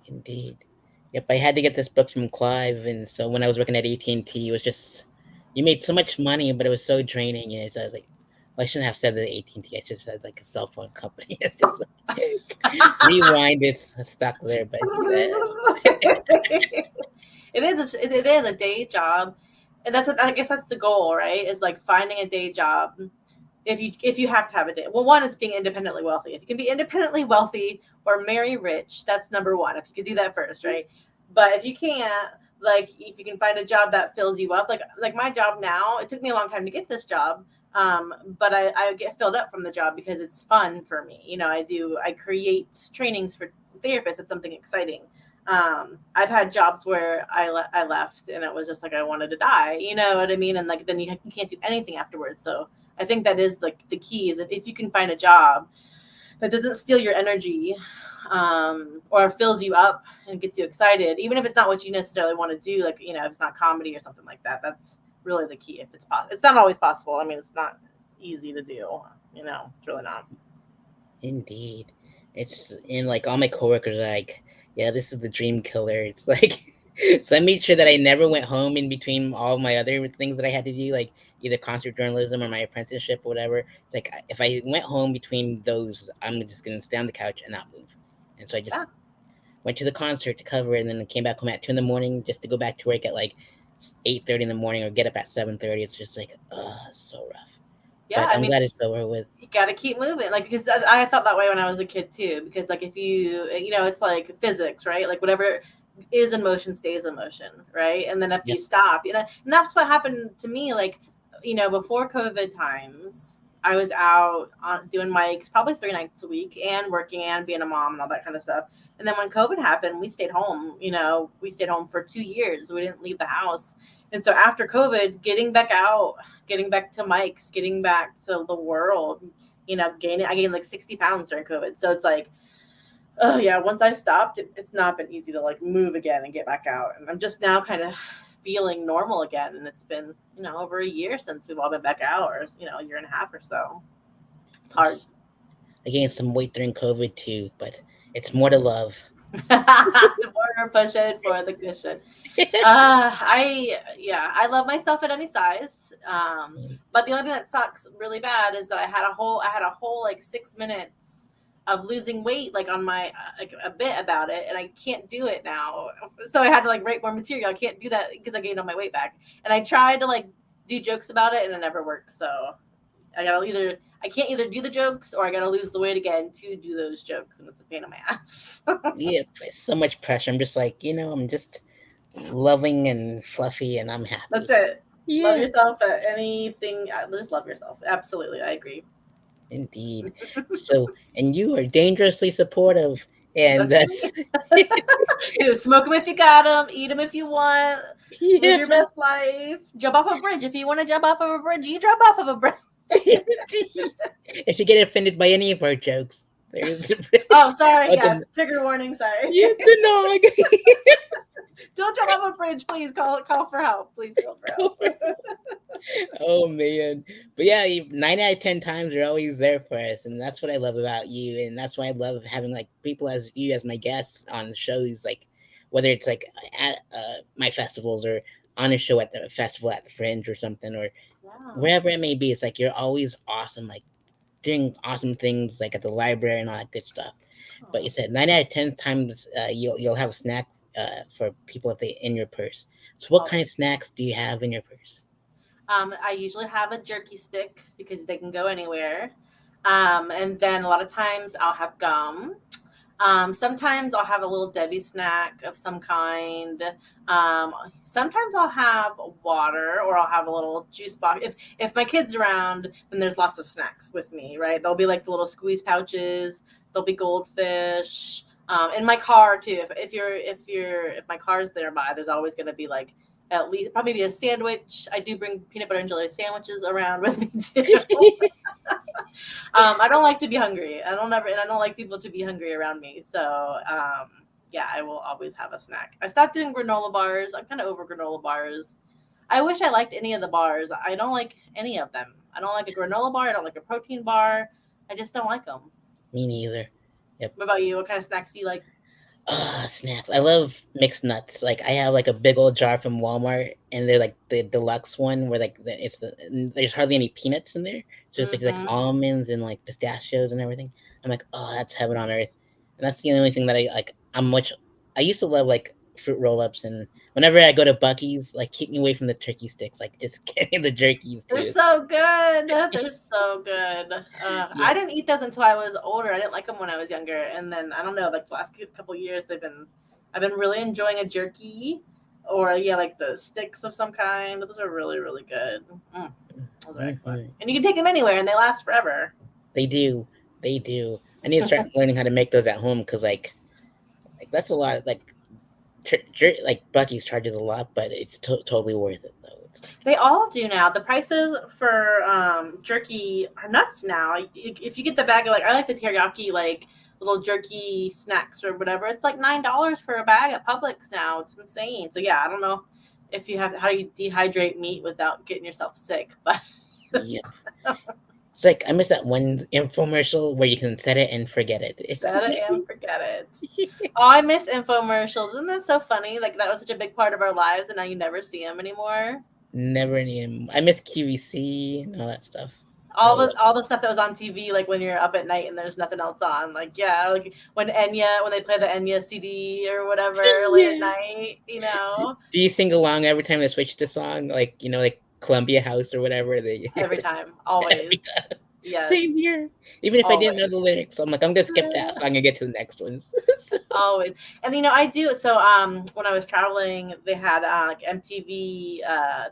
Speaker 1: Indeed. Yep, I had to get this book from Clive, and so when I was working at AT&T, it was just you made so much money, but it was so draining. And so I was like, well, I shouldn't have said that AT&T. I should have said like a cell phone company. It's just like, rewind. It's stuck there, but
Speaker 2: It is a day job, and I guess that's the goal, right? Is like finding a day job. If you have to have a day, well, one is being independently wealthy. If you can be independently wealthy or marry rich, that's number one. If you can do that first, right? But if you can't, like if you can find a job that fills you up, like my job now, it took me a long time to get this job, But I get filled up from the job because it's fun for me. I create trainings for therapists. It's something exciting. I've had jobs where I left and it was just like I wanted to die. You know what I mean? And like then you can't do anything afterwards. So I think that is like the key is if you can find a job that doesn't steal your energy, or fills you up and gets you excited, even if it's not what you necessarily want to do, like, if it's not comedy or something like that, that's really the key. If it's possible, it's not always possible. I mean, it's not easy to do, it's really not.
Speaker 1: Indeed. It's and like all my coworkers are like, yeah, this is the dream killer. It's like so I made sure that I never went home in between all my other things that I had to do, like either concert journalism or my apprenticeship or whatever. It's like if I went home between those, I'm just gonna stay on the couch and not move. And so I
Speaker 2: Yeah.
Speaker 1: just went to the concert to cover it, and then came back home at 2 in the morning just to go back to work at like 8:30 in the morning or get up at 7:30. It's just like, so rough.
Speaker 2: Yeah,
Speaker 1: But
Speaker 2: I
Speaker 1: I'm
Speaker 2: mean,
Speaker 1: glad it's over with.
Speaker 2: you got to keep moving, like, because I felt that way when I was a kid too, because like if it's like physics, right? Like whatever is in motion stays in motion, right? And then if
Speaker 1: Yeah.
Speaker 2: you stop, and that's what happened to me, like, before COVID times, I was out doing mics probably 3 nights a week and working and being a mom and all that kind of stuff. And then when COVID happened, we stayed home. We stayed home for 2 years. We didn't leave the house. And so after COVID, getting back out, getting back to mics, getting back to the world, I gained like 60 pounds during COVID. So it's like, oh yeah, once I stopped, it's not been easy to like move again and get back out. And I'm just now kind of feeling normal again. And it's been, over a year since we've all been back out, or, a year and a half or so. It's hard.
Speaker 1: Indeed. I gained some weight during COVID too, but it's more to love.
Speaker 2: More pushing for the cushion. I love myself at any size. But the only thing that sucks really bad is that I had a whole like 6 minutes of losing weight, like on my like a bit about it, and I can't do it now. So I had to like write more material. I can't do that because I gained all my weight back, and I tried to like do jokes about it, and it never works. So I can't either do the jokes or I gotta lose the weight again to do those jokes, and it's a pain in my ass.
Speaker 1: Yeah, it's so much pressure. I'm just like, I'm just loving and fluffy and I'm
Speaker 2: That's
Speaker 1: happy.
Speaker 2: it. Love
Speaker 1: Yeah,
Speaker 2: yourself at anything. Just love yourself. Absolutely, I agree.
Speaker 1: indeed. So, and you are dangerously supportive. And
Speaker 2: That's
Speaker 1: that's,
Speaker 2: me. Smoke them if you got them. Eat them if you want. Live
Speaker 1: yeah.
Speaker 2: your best life. Jump off a bridge if you want to jump off of a bridge. You jump off of a bridge.
Speaker 1: If you get offended by any of our jokes, there's the
Speaker 2: Oh, sorry.
Speaker 1: oh,
Speaker 2: Yeah, trigger warning. Sorry.
Speaker 1: yeah, the nog.
Speaker 2: Don't jump off a bridge, please. Call for help. Please call for help.
Speaker 1: Oh man, but yeah, 9 out of 10 times you're always there for us, and that's what I love about you, and that's why I love having like people as you as my guests on shows, like whether it's like at my festivals or on a show at the festival at the Fringe or something or
Speaker 2: Yeah.
Speaker 1: wherever it may be. It's like you're always awesome, like doing awesome things like at the library and all that good stuff. But you
Speaker 2: Oh,
Speaker 1: said 9 out of 10 times you'll have a snack for people if they in your purse. So what kind of
Speaker 2: always.
Speaker 1: snacks do you have in your purse?
Speaker 2: I usually have a jerky stick because they can go anywhere. And then a lot of times I'll have gum. Sometimes I'll have a little Debbie snack of some kind. Sometimes I'll have water or I'll have a little juice box. If my kid's around, then there's lots of snacks with me, right? There'll be like the little squeeze pouches. There'll be goldfish. In my car too. If my car's nearby, there's always going to be like at least probably be a sandwich. I do bring peanut butter and jelly sandwiches around with me too. I don't like to be hungry. I don't like people to be hungry around me. So, yeah, I will always have a snack. I stopped doing granola bars. I'm kind of over granola bars. I wish I liked any of the bars. I don't like any of them. I don't like a granola bar. I don't like a protein bar. I just don't like them.
Speaker 1: Me neither. Yep.
Speaker 2: What about you? What kind of snacks do you like?
Speaker 1: Snacks. I love mixed nuts. Like I have like a big old jar from Walmart, and they're like the deluxe one where like there's hardly any peanuts in there. So it's like
Speaker 2: Mm-hmm.
Speaker 1: almonds and like pistachios and everything. I'm like, oh, that's heaven on earth. And that's the only thing that I like. I used to love like fruit roll ups, and whenever I go to Bucky's, like keep me away from the turkey sticks. Like just get me the jerkies
Speaker 2: They're
Speaker 1: too.
Speaker 2: so good. They're so good.
Speaker 1: Yeah.
Speaker 2: I didn't eat those until I was older. I didn't like them when I was younger, and then I don't know. Like the last couple years, I've been really enjoying a jerky. or yeah, like the sticks of some kind. Those are really really good. Mm, those are excellent,
Speaker 1: Hmm.
Speaker 2: and you can take them anywhere, and they last forever.
Speaker 1: They do. They do. I need to start learning how to make those at home because like that's a lot. Like like Bucky's charges a lot, but it's totally worth it though. It's like
Speaker 2: They all do now. The prices for jerky are nuts now. If you get the bag of like, I like the teriyaki like little jerky snacks or whatever. It's like $9 for a bag at Publix now. It's insane. So yeah, I don't know if you have how do you dehydrate meat without getting yourself sick, but
Speaker 1: yeah. It's like I miss that one infomercial where you can set it and forget it. It's
Speaker 2: set it and forget it. Oh, I miss infomercials. Isn't that so funny? Like that was such a big part of our lives, and now you never see them anymore.
Speaker 1: never need. I miss QVC and all that stuff. I
Speaker 2: all
Speaker 1: love
Speaker 2: the all the stuff that was on TV, like when you're up at night and there's nothing else on. Like yeah, like when they play the Enya CD or whatever late at
Speaker 1: yeah.
Speaker 2: night, you know.
Speaker 1: Do you sing along every time they switch the song? Like like Columbia House or whatever. They
Speaker 2: Every time,
Speaker 1: every
Speaker 2: always.
Speaker 1: time. Same
Speaker 2: Yes,
Speaker 1: here. Even if I didn't know
Speaker 2: always.
Speaker 1: the lyrics, I'm like, I'm gonna skip that song and get to the next ones.
Speaker 2: Always. And I do so when I was traveling they had like MTV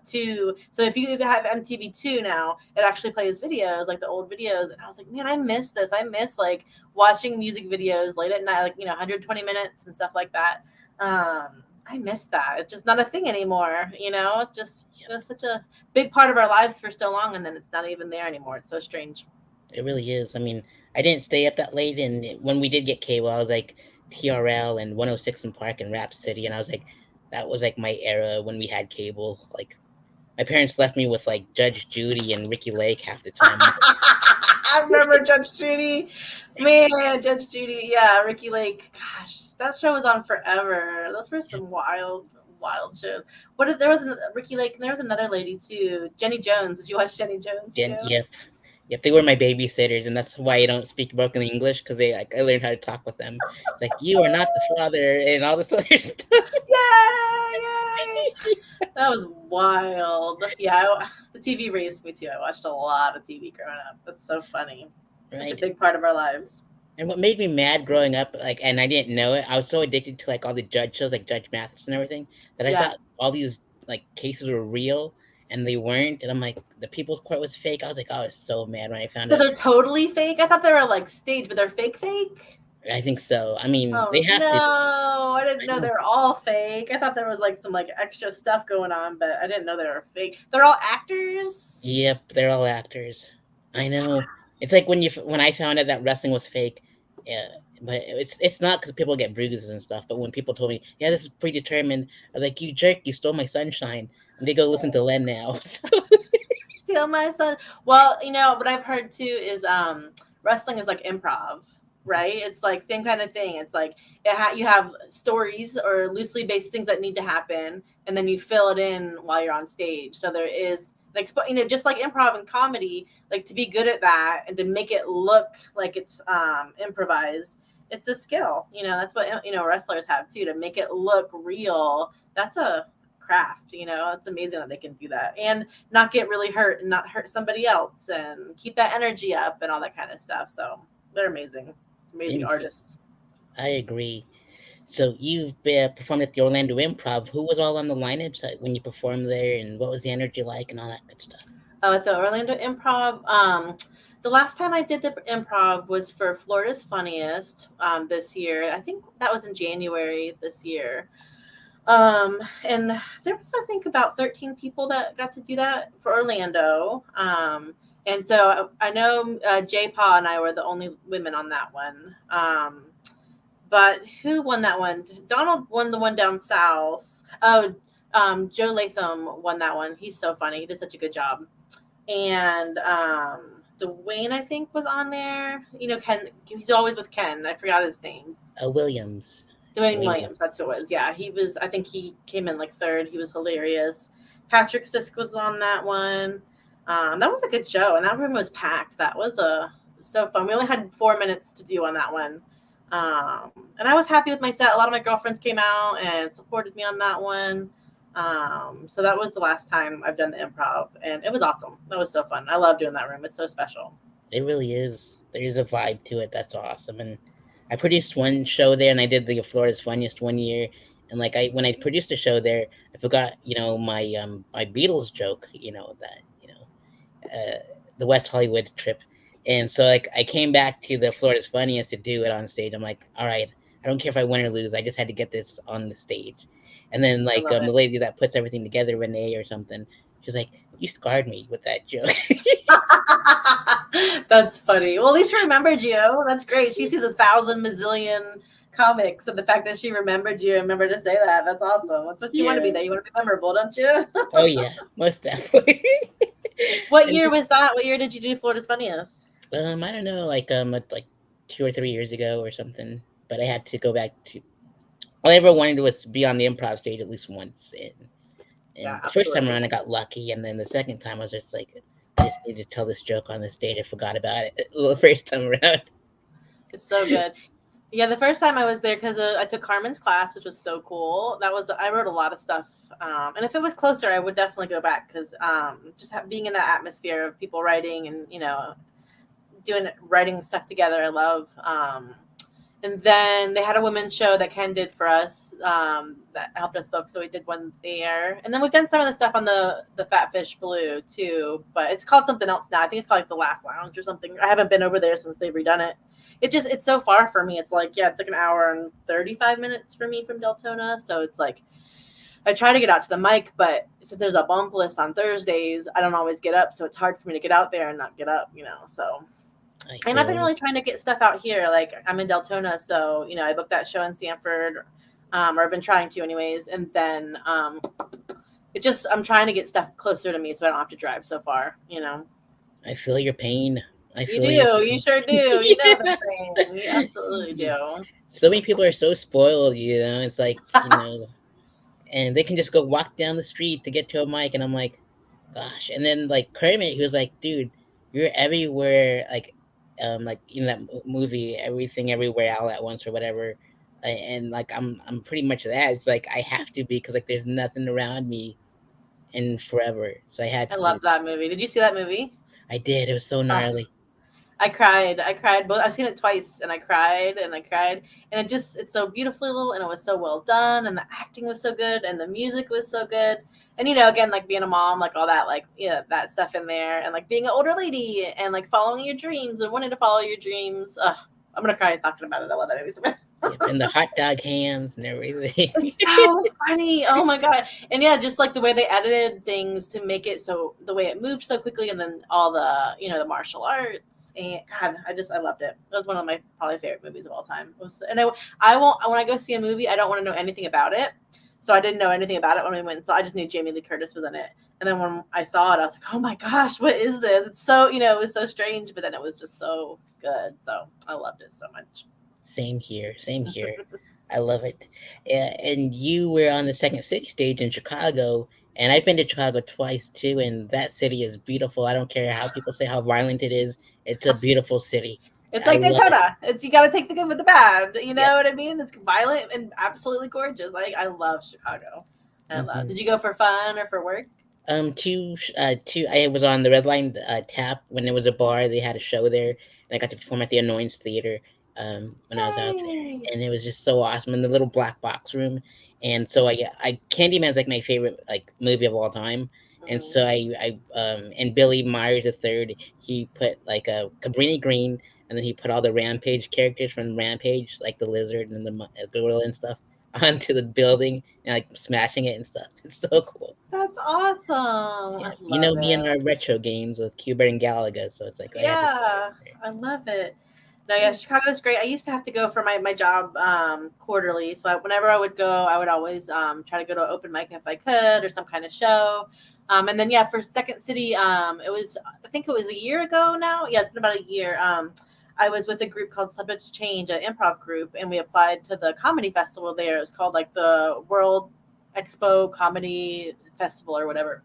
Speaker 2: 2. So if you have MTV 2 now, it actually plays videos like the old videos, and I was like, man, I miss this. I miss like watching music videos late at night, like 120 minutes and stuff like that. I miss that. It's just not a thing anymore, It just it was such a big part of our lives for so long, and then it's not even there anymore. It's so strange.
Speaker 1: It really is. I mean, I didn't stay up that late, and when we did get cable, I was like TRL and 106 in Park and Rap City, and I was like, that was like my era when we had cable. Like my parents left me with like Judge Judy and Ricky Lake half the time.
Speaker 2: I remember Judge Judy. Man, Judge Judy. Yeah, Ricky Lake. Gosh, that show was on forever. Those were some wild, wild shows. There was Ricky Lake, and there was another lady too, Jenny Jones. Did you watch Jenny Jones
Speaker 1: And
Speaker 2: too?
Speaker 1: yep, yep, they were my babysitters, and that's why I don't speak broken English because they like I learned how to talk with them. It's like you are not the father and all this other stuff.
Speaker 2: Yay! Yay! That was wild. Yeah, the TV raised me too. I watched a lot of TV growing up. That's so funny. Such a
Speaker 1: Right.
Speaker 2: big part of our lives.
Speaker 1: And what made me mad growing up, like, and I didn't know it, I was so addicted to like all the judge shows, like Judge Mathis and everything, that I
Speaker 2: Yeah.
Speaker 1: thought all these like cases were real, and they weren't. And I'm like, the People's Court was fake. I was like, I was so mad when I found
Speaker 2: So
Speaker 1: out.
Speaker 2: they're totally fake. I thought they were like staged, but they're fake fake.
Speaker 1: I think so. I mean, they
Speaker 2: Oh
Speaker 1: have to.
Speaker 2: no, I didn't
Speaker 1: I
Speaker 2: know they
Speaker 1: know.
Speaker 2: were all fake. I thought there was like some like extra stuff going on, but I didn't know they were fake. They're all actors.
Speaker 1: Yep, they're all actors. I know. It's like when I found out that wrestling was fake. Yeah, but it's not because people get bruises and stuff. But when people told me, yeah, this is predetermined, I was like, you jerk, you stole my sunshine. I'm gonna go listen to Len now.
Speaker 2: Steal my son. Well, what I've heard too is wrestling is like improv, right? It's like same kind of thing. It's like you have stories or loosely based things that need to happen, and then you fill it in while you're on stage. So there is like just like improv and comedy, like to be good at that and to make it look like it's improvised. It's a skill. That's what wrestlers have too, to make it look real. That's a craft. It's amazing that they can do that and not get really hurt and not hurt somebody else and keep that energy up and all that kind of stuff. So they're amazing, amazing
Speaker 1: Indeed,
Speaker 2: artists.
Speaker 1: I agree. So you've performed at the Orlando Improv. Who was all on the lineups when you performed there, and what was the energy like, and all that good stuff?
Speaker 2: Oh, at the Orlando Improv. The last time I did the improv was for Florida's Funniest this year. I think that was in January this year. And there was, I think, about 13 people that got to do that for Orlando. And so I know Jay Pa and I were the only women on that one. But who won that one? Donald won the one down south. Oh, Joe Latham won that one. He's so funny. He did such a good job. And Dwayne, I think, was on there. Ken. He's always with Ken. I forgot his name.
Speaker 1: Williams.
Speaker 2: Dwayne
Speaker 1: Dwayne.
Speaker 2: Williams, that's who it was. Yeah, he was. I think he came in like third. He was hilarious. Patrick Sisk was on that one. That was a good show, and that room was packed. That was so fun. We only had 4 minutes to do on that one, and I was happy with my set. A lot of my girlfriends came out and supported me on that one. So that was the last time I've done the improv, and it was awesome. That was so fun. I love doing that room. It's so special.
Speaker 1: It really is. There's a vibe to it that's awesome. And I produced one show there, and I did the Florida's Funniest one year, And like I when I produced a show there, I forgot my Beatles joke, that the West Hollywood trip. And so like I came back to the Florida's Funniest to do it on stage. I'm like, all right, I don't care if I win or lose. I just had to get this on the stage. And then
Speaker 2: I
Speaker 1: like
Speaker 2: love
Speaker 1: the
Speaker 2: it.
Speaker 1: lady that puts everything together, Renee or something, she's like, you scarred me with that joke.
Speaker 2: That's funny. Well, at least she remembered you. That's great. She sees 1,000 mazillion comics, and the fact that she remembered you and remembered to say that—that's awesome. That's what you want to be.
Speaker 1: Yeah.
Speaker 2: That you want to be memorable, don't you?
Speaker 1: Oh yeah, most definitely.
Speaker 2: What
Speaker 1: And
Speaker 2: year
Speaker 1: just
Speaker 2: was that? What year did you do Florida's Funniest?
Speaker 1: I don't know, like 2 or 3 years ago or something. But I had to go back to all I ever wanted was to be on the improv stage at least once. And
Speaker 2: Yeah,
Speaker 1: the first time
Speaker 2: absolutely.
Speaker 1: around, I got lucky, and then the second time, I was just like, I just need to tell this joke on this date. I forgot about it the first time around.
Speaker 2: It's so good. Yeah, the first time I was there because I took Carmen's class, which was so cool. That was I wrote a lot of stuff, and if it was closer, I would definitely go back because just being in that atmosphere of people writing and doing writing stuff together, I love. And then they had a women's show that Ken did for us that helped us book, so we did one there. And then we've done some of the stuff on the Fat Fish Blue too, but it's called something else now. I think it's called like the Laugh Lounge or something. I haven't been over there since they've redone it. It's so far for me. It's like an hour and 35 minutes for me from Deltona, so it's like I try to get out to the mic, but since there's a bump list on Thursdays, I don't always get up, so it's hard for me to get out there and not get up. So
Speaker 1: I
Speaker 2: and I've been
Speaker 1: feel you.
Speaker 2: really trying to get stuff out here. Like I'm in Deltona, so I booked that show in Sanford, or I've been trying to, anyways. And then I'm trying to get stuff closer to me, so I don't have to drive so far.
Speaker 1: I feel your pain. I
Speaker 2: You
Speaker 1: feel your
Speaker 2: do, you
Speaker 1: pain.
Speaker 2: sure do. You know what I'm saying? You absolutely
Speaker 1: Yeah.
Speaker 2: do.
Speaker 1: So many people are so spoiled. It's like and they can just go walk down the street to get to a mic, and I'm like, gosh. And then like Kermit, he was like, dude, you're everywhere, like that movie, Everything Everywhere All at Once or whatever. And like I'm pretty much that. It's like I have to be because like there's nothing around me in forever, so I had
Speaker 2: I
Speaker 1: to do.
Speaker 2: love that movie. Did you see that movie?
Speaker 1: I did. It was so
Speaker 2: Oh,
Speaker 1: gnarly.
Speaker 2: I cried. I cried both. I've seen it twice, and I cried and I cried, and it's so beautiful, and it was so well done, and the acting was so good, and the music was so good, and again, like being a mom, like all that, like that stuff in there, and like being an older lady, and like following your dreams and wanting to follow your dreams. Ugh, I'm gonna cry talking about it. I love that movie so much.
Speaker 1: Yep, and the hot dog hands and everything.
Speaker 2: It's so funny. Oh my god. And yeah, just like the way they edited things to make it so the way it moved so quickly, and then all the martial arts, and god, I loved it. It was one of my probably favorite movies of all time. And I won't when I go see a movie, I don't want to know anything about it. So I didn't know anything about it when we went. So I just knew Jamie Lee Curtis was in it. And then when I saw it, I was like, "Oh my gosh, what is this?" It's so, it was so strange, but then it was just so good. So I loved it so much.
Speaker 1: Same here. Same here. I love it. And you were on the Second City stage in Chicago, and I've been to Chicago twice too, and that city is beautiful. I don't care how people say how violent it is. It's a beautiful city.
Speaker 2: It's
Speaker 1: I
Speaker 2: like
Speaker 1: love it.
Speaker 2: Daytona. It's you got to take the good with the bad. You
Speaker 1: Yep.
Speaker 2: know what I mean? It's violent and absolutely gorgeous. Like I love Chicago. I love.
Speaker 1: hmm
Speaker 2: Did you go for fun or for work?
Speaker 1: two. I was on the Red Line Tap when there was a bar. They had a show there, and I got to perform at the Annoyance Theater when I was out
Speaker 2: Yay!
Speaker 1: there, and it was just so awesome in the little black box room. And so I Candyman's like my favorite like movie of all time. And
Speaker 2: Mm-hmm.
Speaker 1: so and Billy Myers the third, he put like a Cabrini Green, and then he put all the Rampage characters from Rampage, like the lizard and the gorilla and stuff, onto the building and like smashing it and stuff. It's so cool.
Speaker 2: That's awesome.
Speaker 1: Yeah,
Speaker 2: I love
Speaker 1: me and
Speaker 2: it.
Speaker 1: our retro games with Cuba and Galaga, so it's like I had to throw it
Speaker 2: Yeah,
Speaker 1: out there.
Speaker 2: I love it. No, yeah,
Speaker 1: Yeah.
Speaker 2: Chicago's great. I used to have to go for my job quarterly. So whenever I would go, I would always try to go to an open mic if I could or some kind of show. And then, yeah, for Second City, I think it was a year ago now. Yeah, it's been about a year. I was with a group called Subject to Change, an improv group, and we applied to the comedy festival there. It was called like the World Expo Comedy Festival or whatever.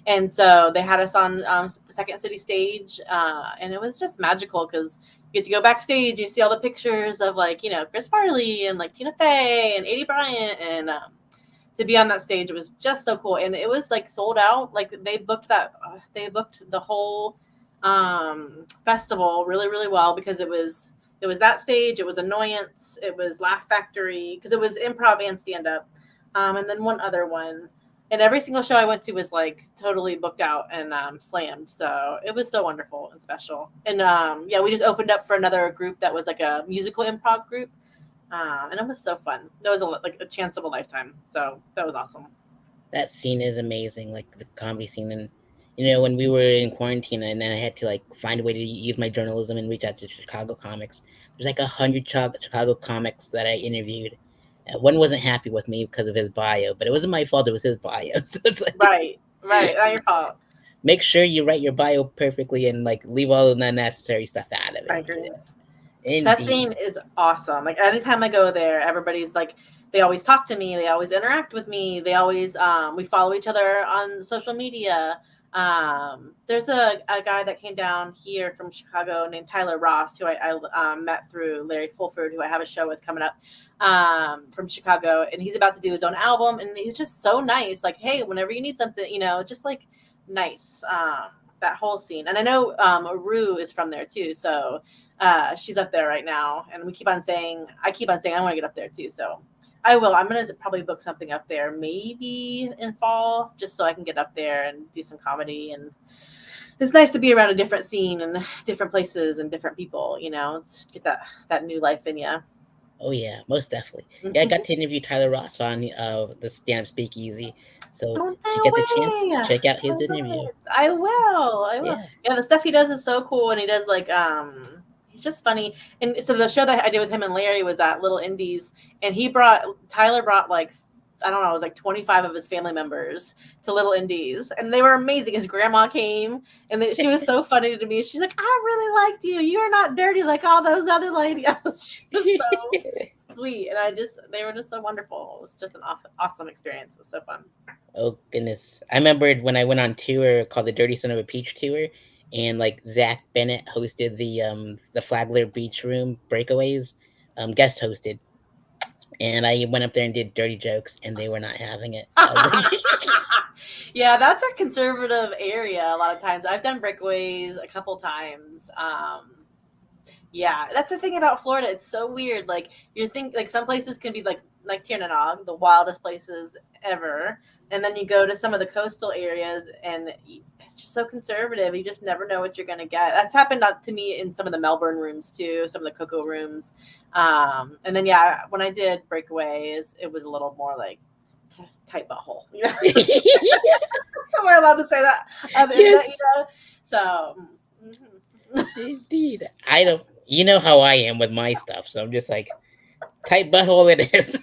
Speaker 2: And so they had us on the Second City stage, and it was just magical because you get to go backstage, you see all the pictures of like Chris Farley and like Tina Fey and Adie Bryant, and to be on that stage, it was just so cool. And it was like sold out. Like they booked the whole festival really really well because it was It was that stage. It was Annoyance. It was Laugh Factory because it was improv and stand up, and then one other one. And every single show I went to was like totally booked out and slammed. So it was so wonderful and special. And yeah, we just opened up for another group that was like a musical improv group, and it was so fun. That was like a chance of a lifetime. So that was awesome.
Speaker 1: That scene is amazing, like the comedy scene. And when we were in quarantine, and then I had to like find a way to use my journalism and reach out to Chicago comics. There's like 100 Chicago comics that I interviewed. One wasn't happy with me because of his bio, but it wasn't my fault. It was his bio. So it's like,
Speaker 2: Right, right. Not your fault.
Speaker 1: make sure you write your bio perfectly and like leave all the unnecessary stuff out of
Speaker 2: I
Speaker 1: it.
Speaker 2: agree. That
Speaker 1: Indeed.
Speaker 2: scene is awesome. Like anytime I go there, everybody's like, they always talk to me. They always interact with me. They always, we follow each other on social media. There's a guy that came down here from Chicago named Tyler Ross, who I met through Larry Fulford, who I have a show with coming up from Chicago. And he's about to do his own album. And he's just so nice. Like, hey, whenever you need something, just like nice. That whole scene. And I know Rue is from there too. So she's up there right now, and I keep on saying I want to get up there too. So I will. I'm gonna probably book something up there, maybe in fall, just so I can get up there and do some comedy. And it's nice to be around a different scene and different places and different people. It's get that new life in you.
Speaker 1: Oh yeah, most definitely. Yeah, I got to interview Tyler Ross on the Stand Up Speakeasy. So
Speaker 2: Oh
Speaker 1: if you get the chance,
Speaker 2: no way!
Speaker 1: check out
Speaker 2: I
Speaker 1: his interview.
Speaker 2: will. I will. I will.
Speaker 1: Yeah.
Speaker 2: Yeah, the stuff he does is so cool, and he does like he's just funny. And so the show that I did with him and Larry was at Little Indies, and Tyler brought like I don't know, it was like 25 of his family members to Little Indies, and they were amazing. His grandma came, and she was so funny to me. She's like, "I really liked you. You are not dirty like all those other ladies." She was so sweet, and they were just so wonderful. It was just an awesome experience. It was so fun.
Speaker 1: Oh goodness, I remembered when I went on tour called the Dirty Son of a Peach tour, and like Zach Bennett hosted the Flagler Beach Room Breakaways, guest hosted, and I went up there and did dirty jokes, and they were not having it. I was like,
Speaker 2: Yeah, that's a conservative area a lot of times. I've done breakaways a couple times. Yeah, that's the thing about Florida. It's so weird. Like you think like some places can be like Tiernanog, the wildest places ever, and then you go to some of the coastal areas and it's just so conservative. You just never know what you're gonna get. That's happened to me in some of the Melbourne rooms too, some of the Cocoa rooms, and then yeah, when I did breakaways, it was a little more like tight butthole. Am I allowed to say that?
Speaker 1: yes,
Speaker 2: So.
Speaker 1: indeed. I don't. You know how I am with my stuff, so I'm just like tight butthole it is.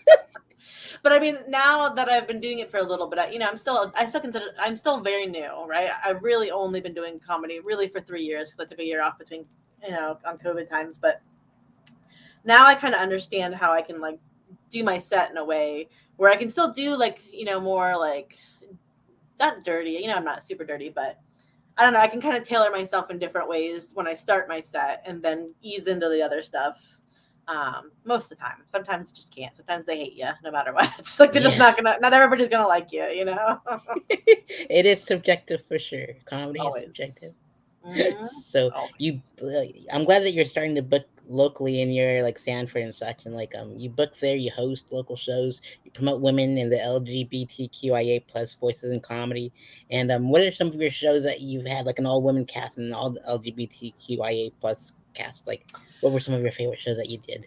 Speaker 2: But I mean, now that I've been doing it for a little bit, I still consider I'm still very new, right? I've really only been doing comedy really for 3 years because I took a year off between, on COVID times. But now I kind of understand how I can like do my set in a way where I can still do like, more like not dirty, I'm not super dirty, but I don't know. I can kind of tailor myself in different ways when I start my set and then ease into the other stuff. Most of the time. Sometimes you just can't. Sometimes they hate you no matter what. It's like they're just
Speaker 1: Yeah,
Speaker 2: not everybody's going to like you.
Speaker 1: it is subjective for sure. Comedy is
Speaker 2: Always.
Speaker 1: subjective.
Speaker 2: Mm-hmm.
Speaker 1: So
Speaker 2: Always.
Speaker 1: I'm glad that you're starting to book locally in your like Sanford and such, and like you book there, you host local shows, you promote women in the LGBTQIA plus voices in comedy. And what are some of your shows that you've had like an all women cast and an all LGBTQIA plus cast? Like, what were some of your favorite shows that you did?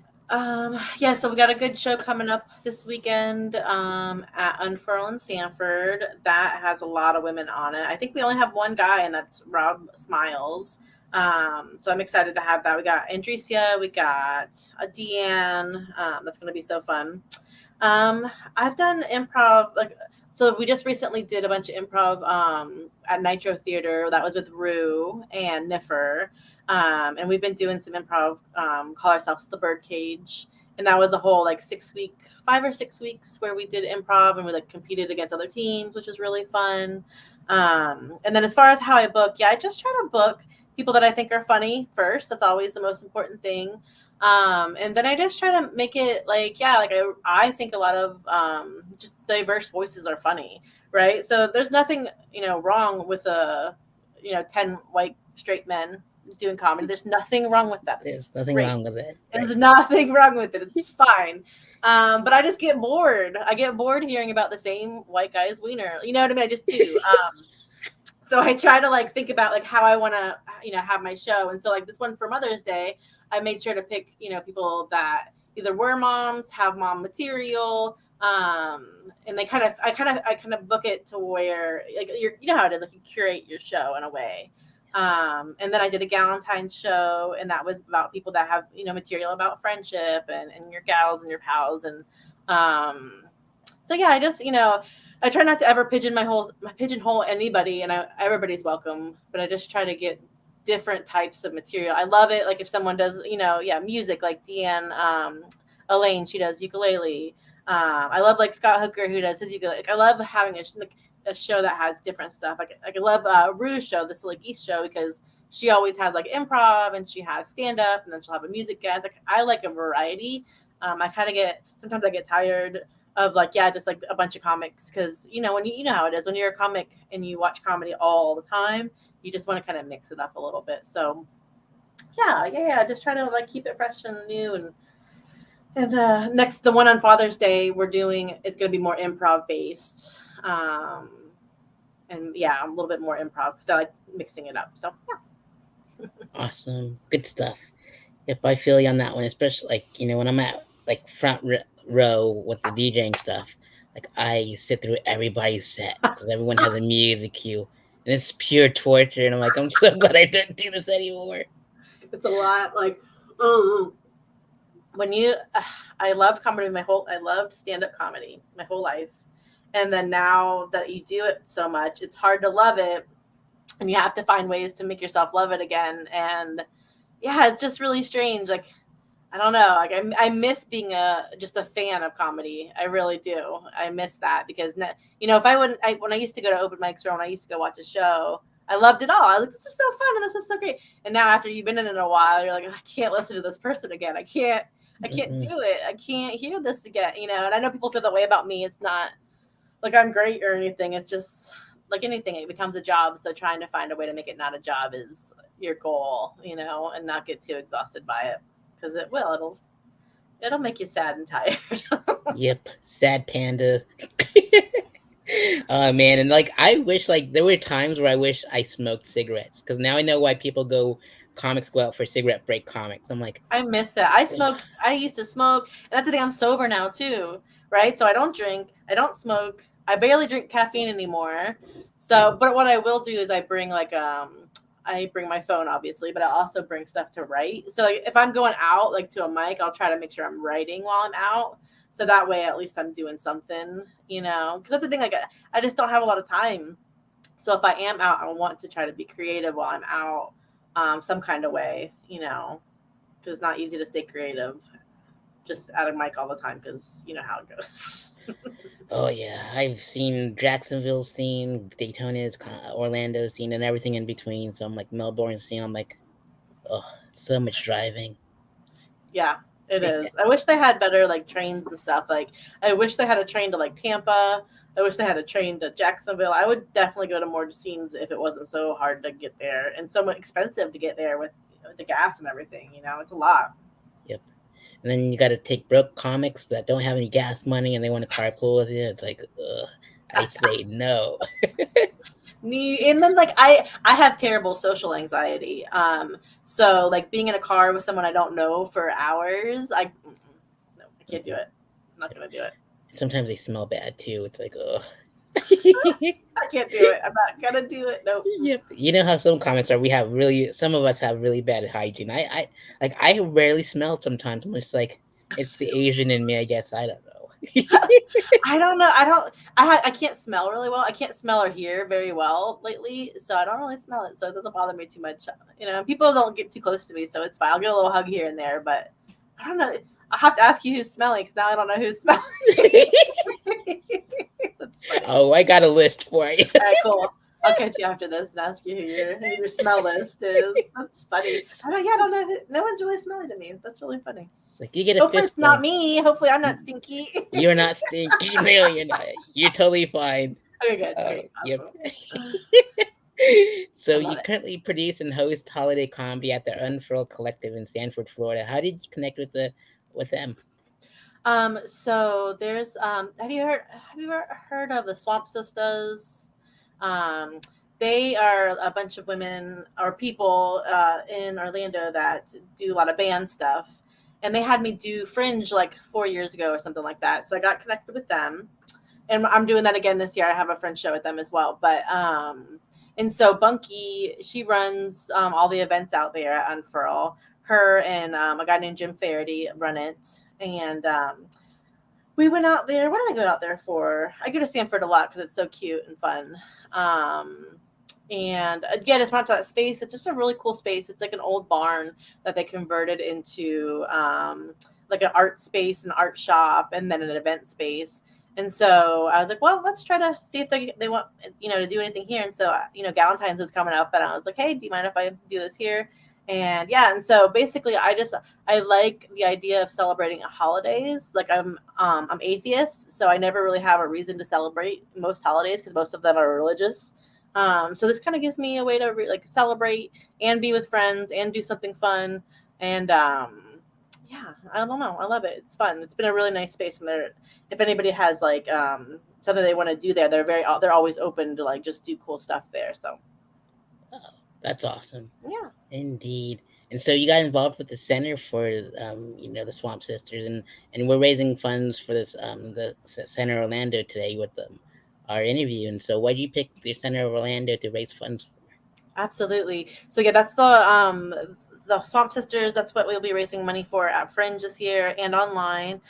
Speaker 2: Yeah, so we got a good show coming up this weekend at Unfurl in Sanford. That has a lot of women on it. I think we only have one guy, and that's Rob Smiles. So I'm excited to have that. We got Andresia, we got a Deanne. That's going to be so fun. I've done improv, so we just recently did a bunch of improv at Nitro Theater. That was with Rue and Niffer. And we've been doing some improv, call ourselves the Birdcage. And that was a whole 5 or 6 weeks where we did improv and we competed against other teams, which was really fun. And then as far as how I book, yeah, I just try to book people that I think are funny first. That's always the most important thing. And then I just try to make it I think a lot of just diverse voices are funny, right? So there's nothing, wrong with 10 white straight men doing comedy. There's nothing wrong with that. It's
Speaker 1: There's nothing
Speaker 2: great.
Speaker 1: wrong with it.
Speaker 2: There's
Speaker 1: Right.
Speaker 2: nothing wrong with it. It's fine. But I just get bored. I get bored hearing about the same white guy's wiener. You know what I mean? I just do. So I try to like think about like how I want to, have my show. And so like this one for Mother's Day, I made sure to pick, people that either were moms, have mom material, and I kind of book it to where like you know how it is, like you curate your show in a way. And then I did a Galentine's show, and that was about people that have material about friendship and your gals and your pals, and so yeah, I just I try not to ever pigeonhole anybody, and everybody's welcome, but I just try to get different types of material. I love it. Like if someone does, music, like Deanne, Elaine, she does ukulele. I love like Scott Hooker who does his ukulele. Like I love having a show that has different stuff. Like I love Rue's show, the Silly Geese show, because she always has like improv and she has stand up, and then she'll have a music guest. Like I like a variety. I kind of sometimes I get tired of like, just like a bunch of comics, because when you know how it is when you're a comic and you watch comedy all the time, you just want to kind of mix it up a little bit. So yeah, just try to like keep it fresh and new. And next, the one on Father's Day we're doing is going to be more improv based, and yeah, a little bit more improv because I like mixing it up. So yeah.
Speaker 1: Awesome, good stuff. If I feel you on that one, especially like when I'm at like front row with the DJing stuff, like I sit through everybody's set because everyone has a music cue, and it's pure torture. And I'm like, I'm so glad I don't do this anymore.
Speaker 2: It's a lot. Like, when I loved comedy I loved stand-up comedy my whole life, and then now that you do it so much, it's hard to love it, and you have to find ways to make yourself love it again. And yeah, it's just really strange. Like, I don't know. Like I miss being just a fan of comedy. I really do. I miss that because if when I used to go to open mics or when I used to go watch a show, I loved it all. I was like, this is so fun and this is so great. And now after you've been in it a while, you're like, I can't listen to this person again. I can't do it. I can't hear this again. And I know people feel that way about me. It's not like I'm great or anything. It's just like anything, it becomes a job. So trying to find a way to make it not a job is your goal, and not get too exhausted by it. Because it'll make you sad and tired.
Speaker 1: Yep, sad panda. Oh man, and like I wish like there were times where I wish I smoked cigarettes, because now I know why people comics go out for cigarette break comics. I'm like,
Speaker 2: I miss that. I used to smoke, and that's the thing. I'm sober now too, right? So I don't drink, I don't smoke, I barely drink caffeine anymore. So, but what I will do is I bring my phone, obviously, but I also bring stuff to write. So like if I'm going out like to a mic, I'll try to make sure I'm writing while I'm out. So that way, at least I'm doing something, because that's the thing. Like I just don't have a lot of time. So if I am out, I want to try to be creative while I'm out, some kind of way, because it's not easy to stay creative just at a mic all the time, because you know how it goes.
Speaker 1: oh yeah, I've seen Jacksonville scene, Daytona's, Orlando scene, and everything in between. So I'm like Melbourne scene. I'm like, oh, so much driving.
Speaker 2: Yeah, it is. I wish they had better like trains and stuff. Like I wish they had a train to like Tampa. I wish they had a train to Jacksonville. I would definitely go to more scenes if it wasn't so hard to get there and so expensive to get there with the gas and everything. It's a lot.
Speaker 1: Yep. And then you got to take broke comics that don't have any gas money and they want to carpool with you. It's like, I say no.
Speaker 2: And then like I have terrible social anxiety. So like being in a car with someone I don't know for hours, no, I can't do it. I'm not gonna do it.
Speaker 1: Sometimes they smell bad too. It's like, oh.
Speaker 2: I can't do it. I'm not gonna do it. Nope.
Speaker 1: Yep. You know how some comics are. Some of us have really bad hygiene. I rarely smell sometimes. I'm just like, it's the Asian in me, I guess. I don't know.
Speaker 2: I don't know. I can't smell really well. I can't smell or hear very well lately, so I don't really smell it. So it doesn't bother me too much. People don't get too close to me, so it's fine. I'll get a little hug here and there, but I don't know. I'll have to ask you who's smelling, because now I don't know who's smelling. That's funny.
Speaker 1: Oh, I got a list for you.
Speaker 2: All right, cool. I'll catch you after this and ask you who your smell list is. That's funny. I don't know. No one's really smelling to me. That's really funny.
Speaker 1: Like you get a
Speaker 2: Hopefully it's not me. Hopefully I'm not stinky.
Speaker 1: You're not stinky. No, you're not. You're totally fine.
Speaker 2: Okay, good. Great.
Speaker 1: Yep.
Speaker 2: Awesome.
Speaker 1: So
Speaker 2: I
Speaker 1: you
Speaker 2: love it.
Speaker 1: currently produce and host holiday comedy at the Unfurl Collective in Stanford, Florida. How did you connect with them?
Speaker 2: So there's have you ever heard of the Swamp Sisters? Um, they are a bunch of women or people in Orlando that do a lot of band stuff, and they had me do Fringe like 4 years ago or something like that. So I got connected with them, and I'm doing that again this year. I have a Fringe show with them as well, but and so Bunky, she runs all the events out there at Unfurl. Her and a guy named Jim Faraday run it, and we went out there. What did I go out there for? I go to Stanford a lot because it's so cute and fun. Um, and again, it's not that space. It's just a really cool space. It's like an old barn that they converted into like an art space, an art shop, and then an event space. And so I was like, well, let's try to see if they want to do anything here. And so Galentine's was coming up, and I was like, hey, do you mind if I do this here? And yeah, and so basically, I like the idea of celebrating holidays. Like I'm atheist, so I never really have a reason to celebrate most holidays because most of them are religious. So this kind of gives me a way to like celebrate and be with friends and do something fun. And yeah, I don't know, I love it. It's fun. It's been a really nice space, and if anybody has like something they want to do there, they're always open to like just do cool stuff there. So
Speaker 1: Oh, that's awesome.
Speaker 2: yeah.
Speaker 1: Indeed. And so you got involved with the center for the Swamp Sisters, and we're raising funds for this the Center Orlando today with our interview. And so why did you pick the Center of Orlando to raise funds for?
Speaker 2: Absolutely. So yeah, that's the Swamp Sisters. That's what we'll be raising money for at Fringe this year and online.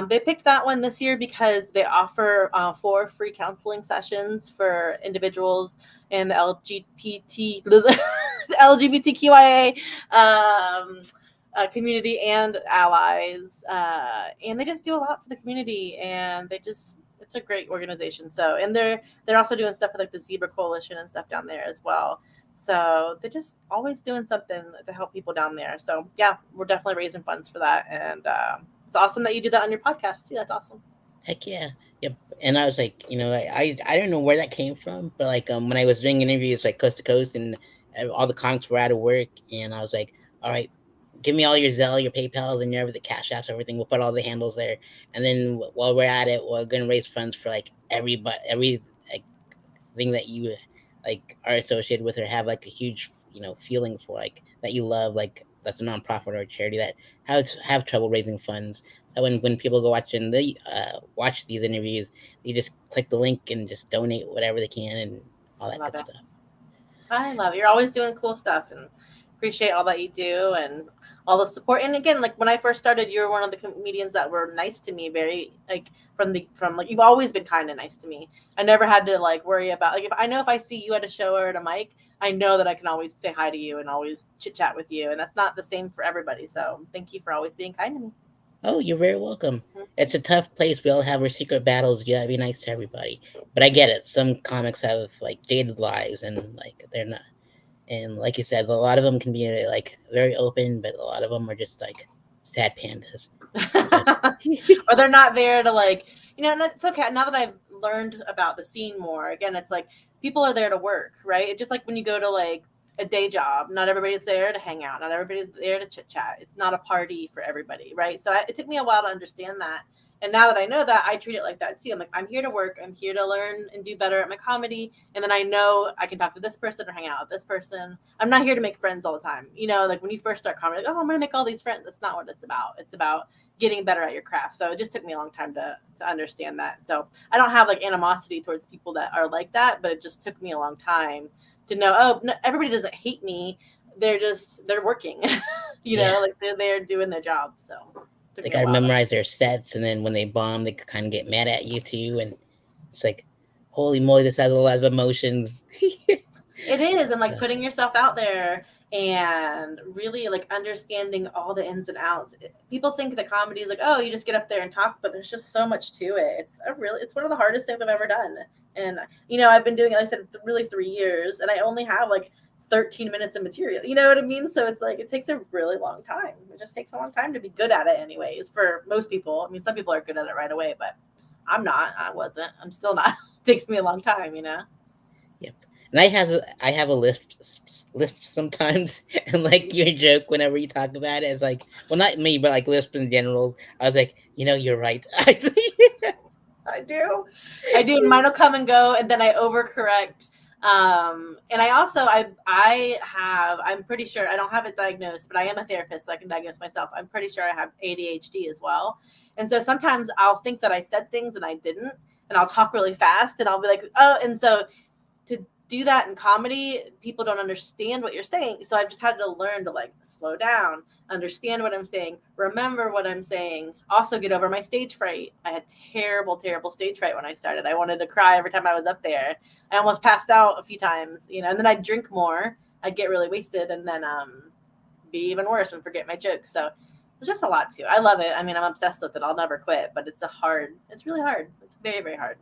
Speaker 2: They picked that one this year because they offer 4 free counseling sessions for individuals in the LGBTQIA community and allies, and they just do a lot for the community, and it's a great organization. So, and they're also doing stuff with like the Zebra Coalition and stuff down there as well. So they're just always doing something to help people down there. So yeah, we're definitely raising funds for that, and it's awesome that you do that on your podcast too. That's awesome.
Speaker 1: Heck yeah. Yep. And I was like, I don't know where that came from, but like when I was doing interviews like coast to coast, and all the comics were out of work, and I was like, all right, give me all your Zelle, your PayPal's, and the cash apps, everything. We'll put all the handles there, and then while we're at it, we're gonna raise funds for like every like thing that you like are associated with or have like a huge feeling for, like that you love, like that's a nonprofit or a charity that have trouble raising funds. So when people go watch these interviews, they just click the link and just donate whatever they can and all
Speaker 2: I
Speaker 1: that
Speaker 2: love
Speaker 1: good
Speaker 2: it.
Speaker 1: stuff.
Speaker 2: I love it. You're always doing cool stuff, and appreciate all that you do and all the support. And again, like when I first started, you were one of the comedians that were nice to me, very like from like you've always been kind and nice to me. I never had to like worry about like if I see you at a show or at a mic, I know that I can always say hi to you and always chit chat with you. And that's not the same for everybody. So thank you for always being kind to me.
Speaker 1: Oh, you're very welcome.
Speaker 2: Mhm.
Speaker 1: It's a tough place. We all have our secret battles. You gotta be nice to everybody. But I get it. Some comics have like jaded lives, and like they're not. And like you said, a lot of them can be like very open, but a lot of them are just like sad pandas. But
Speaker 2: Or they're not there to like, it's okay. Now that I've learned about the scene more, again, it's like people are there to work, right? It's just like when you go to like a day job, not everybody's there to hang out, not everybody's there to chit chat. It's not a party for everybody, right? So it took me a while to understand that. And now that I know that, I treat it like that too. I'm like, I'm here to work. I'm here to learn and do better at my comedy. And then I know I can talk to this person or hang out with this person. I'm not here to make friends all the time. Like when you first start comedy, like, oh, I'm going to make all these friends. That's not what it's about. It's about getting better at your craft. So it just took me a long time to understand that. So I don't have like animosity towards people that are like that, but it just took me a long time to know, oh, no, everybody doesn't hate me. They're working,
Speaker 1: yeah,
Speaker 2: like they're there doing their job. So it took
Speaker 1: they
Speaker 2: me a
Speaker 1: gotta
Speaker 2: while.
Speaker 1: memorize their sets, and then when they bomb, they kind of get mad at you too. And it's like, holy moly, this has a lot of emotions.
Speaker 2: It is, and like putting yourself out there and really like understanding all the ins and outs. People think that comedy is like, oh, you just get up there and talk, but there's just so much to it. It's one of the hardest things I've ever done. And I've been doing it, like I said, really 3 years, and I only have like 13 minutes of material. You know what I mean? So it's like it takes a really long time. It just takes a long time to be good at it, anyways. For most people, I mean, some people are good at it right away, but I'm not. I wasn't. I'm still not. It takes me a long time.
Speaker 1: Yep. And I have a lisp sometimes, and like your joke whenever you talk about it, it's like, well, not me, but like lisp in general. I was like, you're right. I think
Speaker 2: I do. I do. And mine will come and go, and then I overcorrect. And I also I'm pretty sure I don't have it diagnosed, but I am a therapist, so I can diagnose myself. I'm pretty sure I have ADHD as well. And so sometimes I'll think that I said things and I didn't, and I'll talk really fast, and I'll be like, oh, and so to do that in comedy, people don't understand what you're saying. So I've just had to learn to like slow down, understand what I'm saying, remember what I'm saying, also get over my stage fright. I had terrible, terrible stage fright when I started. I wanted to cry every time I was up there. I almost passed out a few times, and then I'd drink more. I'd get really wasted and then be even worse and forget my jokes. So it's just a lot too. I love it. I mean, I'm obsessed with it. I'll never quit, but it's really hard. It's very, very hard.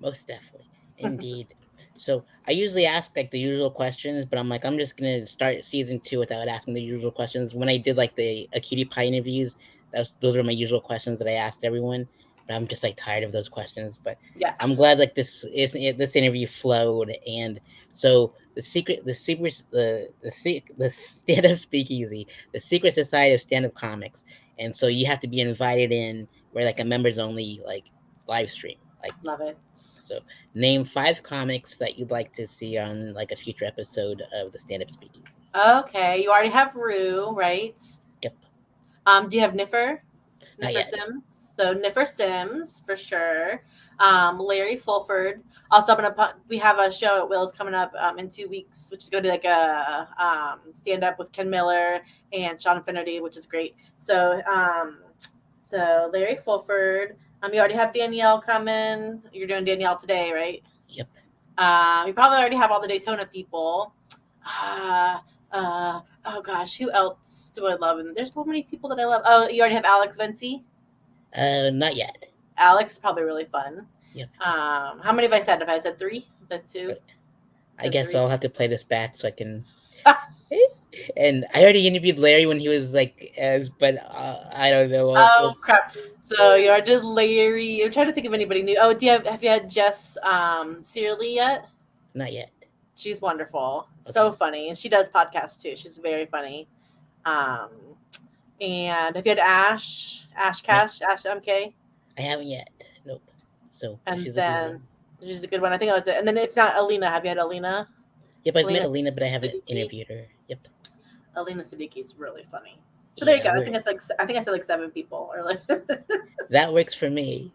Speaker 1: most definitely, indeed. So I usually ask like the usual questions, but I'm like, I'm just gonna start season two without asking the usual questions. When I did like the Cutie Pie interviews, those were my usual questions that I asked everyone. But I'm just like tired of those questions. But
Speaker 2: Yeah.
Speaker 1: I'm glad like this interview flowed, and so the stand up speakeasy, the secret society of stand up comics, and so you have to be invited in. We're like a members only like live stream, like
Speaker 2: Love it.
Speaker 1: so. Name five comics that you'd like to see on like a future episode of the stand up speakeasy.
Speaker 2: Okay. You already have Rue, right?
Speaker 1: Yep.
Speaker 2: Do you have Niffer?
Speaker 1: Not
Speaker 2: Niffer
Speaker 1: yet.
Speaker 2: Sims. So Niffer Sims for sure. Larry Fulford. Also, we have a show at Will's coming up in 2 weeks, which is going to be like a stand up with Ken Miller and Sean Finnerty, which is great. So Larry Fulford. You already have Danielle coming. You're doing Danielle today, right?
Speaker 1: Yep.
Speaker 2: You probably already have all the Daytona people. Oh gosh, who else do I love? And there's so many people that I love. Oh, you already have Alex Venti.
Speaker 1: Not yet.
Speaker 2: Alex is probably really fun.
Speaker 1: Yep.
Speaker 2: How many have I said? Have I said three? Said two?
Speaker 1: I
Speaker 2: Said
Speaker 1: guess
Speaker 2: three?
Speaker 1: I'll have to play this back so I can. And I already interviewed Larry when he was like, as, but I don't know.
Speaker 2: Oh crap! So you already did Larry. I'm trying to think of anybody new. Oh, have you had Jess Searly yet?
Speaker 1: Not yet.
Speaker 2: She's wonderful,
Speaker 1: Okay.
Speaker 2: so funny, and she does podcasts too. She's very funny. Um, and have you had Ash
Speaker 1: No,
Speaker 2: Cash, Ash MK?
Speaker 1: I haven't yet. Nope. So
Speaker 2: And
Speaker 1: she's a good
Speaker 2: then
Speaker 1: one.
Speaker 2: she's a good one. I think that was it. And then if not Alina, have you had Alina?
Speaker 1: Yep, I've met
Speaker 2: Alina
Speaker 1: Alina, but I haven't
Speaker 2: Siddiqui.
Speaker 1: interviewed her. Yep.
Speaker 2: Alina Siddiqui is really funny. So there you
Speaker 1: Yeah,
Speaker 2: go. I think I said like 7 people or like.
Speaker 1: that works for me.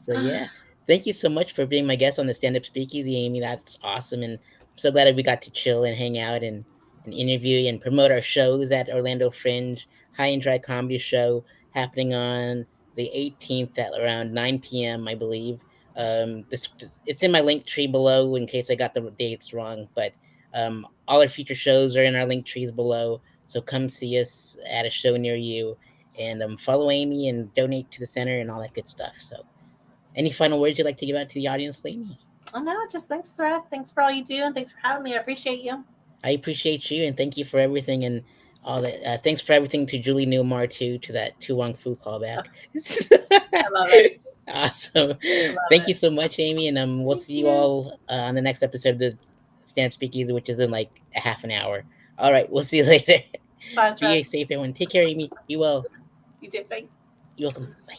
Speaker 1: So yeah, thank you so much for being my guest on the Stand Up Speakeasy, Amy. That's awesome, and I'm so glad that we got to chill and hang out and interview and promote our shows at Orlando Fringe High and Dry Comedy Show happening on the 18th at around 9 p.m. I believe. This it's in my link tree below in case I got the dates wrong, but all our future shows are in our link trees below. So come see us at a show near you and follow Amy and donate to the center and all that good stuff. So, any final words you'd like to give out to the audience, Amy?
Speaker 2: Oh no, just thanks, Sareth. Thanks for all you do, and thanks for having me. I appreciate you.
Speaker 1: I appreciate you and thank you for everything and all that. Thanks for everything to Julie Newmar too, to that Tu Wong Fu
Speaker 2: Oh,
Speaker 1: callback.
Speaker 2: I love it.
Speaker 1: Awesome.
Speaker 2: I love
Speaker 1: Thank you
Speaker 2: it.
Speaker 1: so much, Amy, and we'll
Speaker 2: Thank
Speaker 1: see you
Speaker 2: you.
Speaker 1: all on the next episode of the Stand Up Speakeasy, which is in like a half an hour. All right, we'll see you later.
Speaker 2: Bye,
Speaker 1: Be
Speaker 2: Sareth.
Speaker 1: safe, everyone. Take care, Amy. Be well.
Speaker 2: You too. Bye.
Speaker 1: You're welcome. Bye.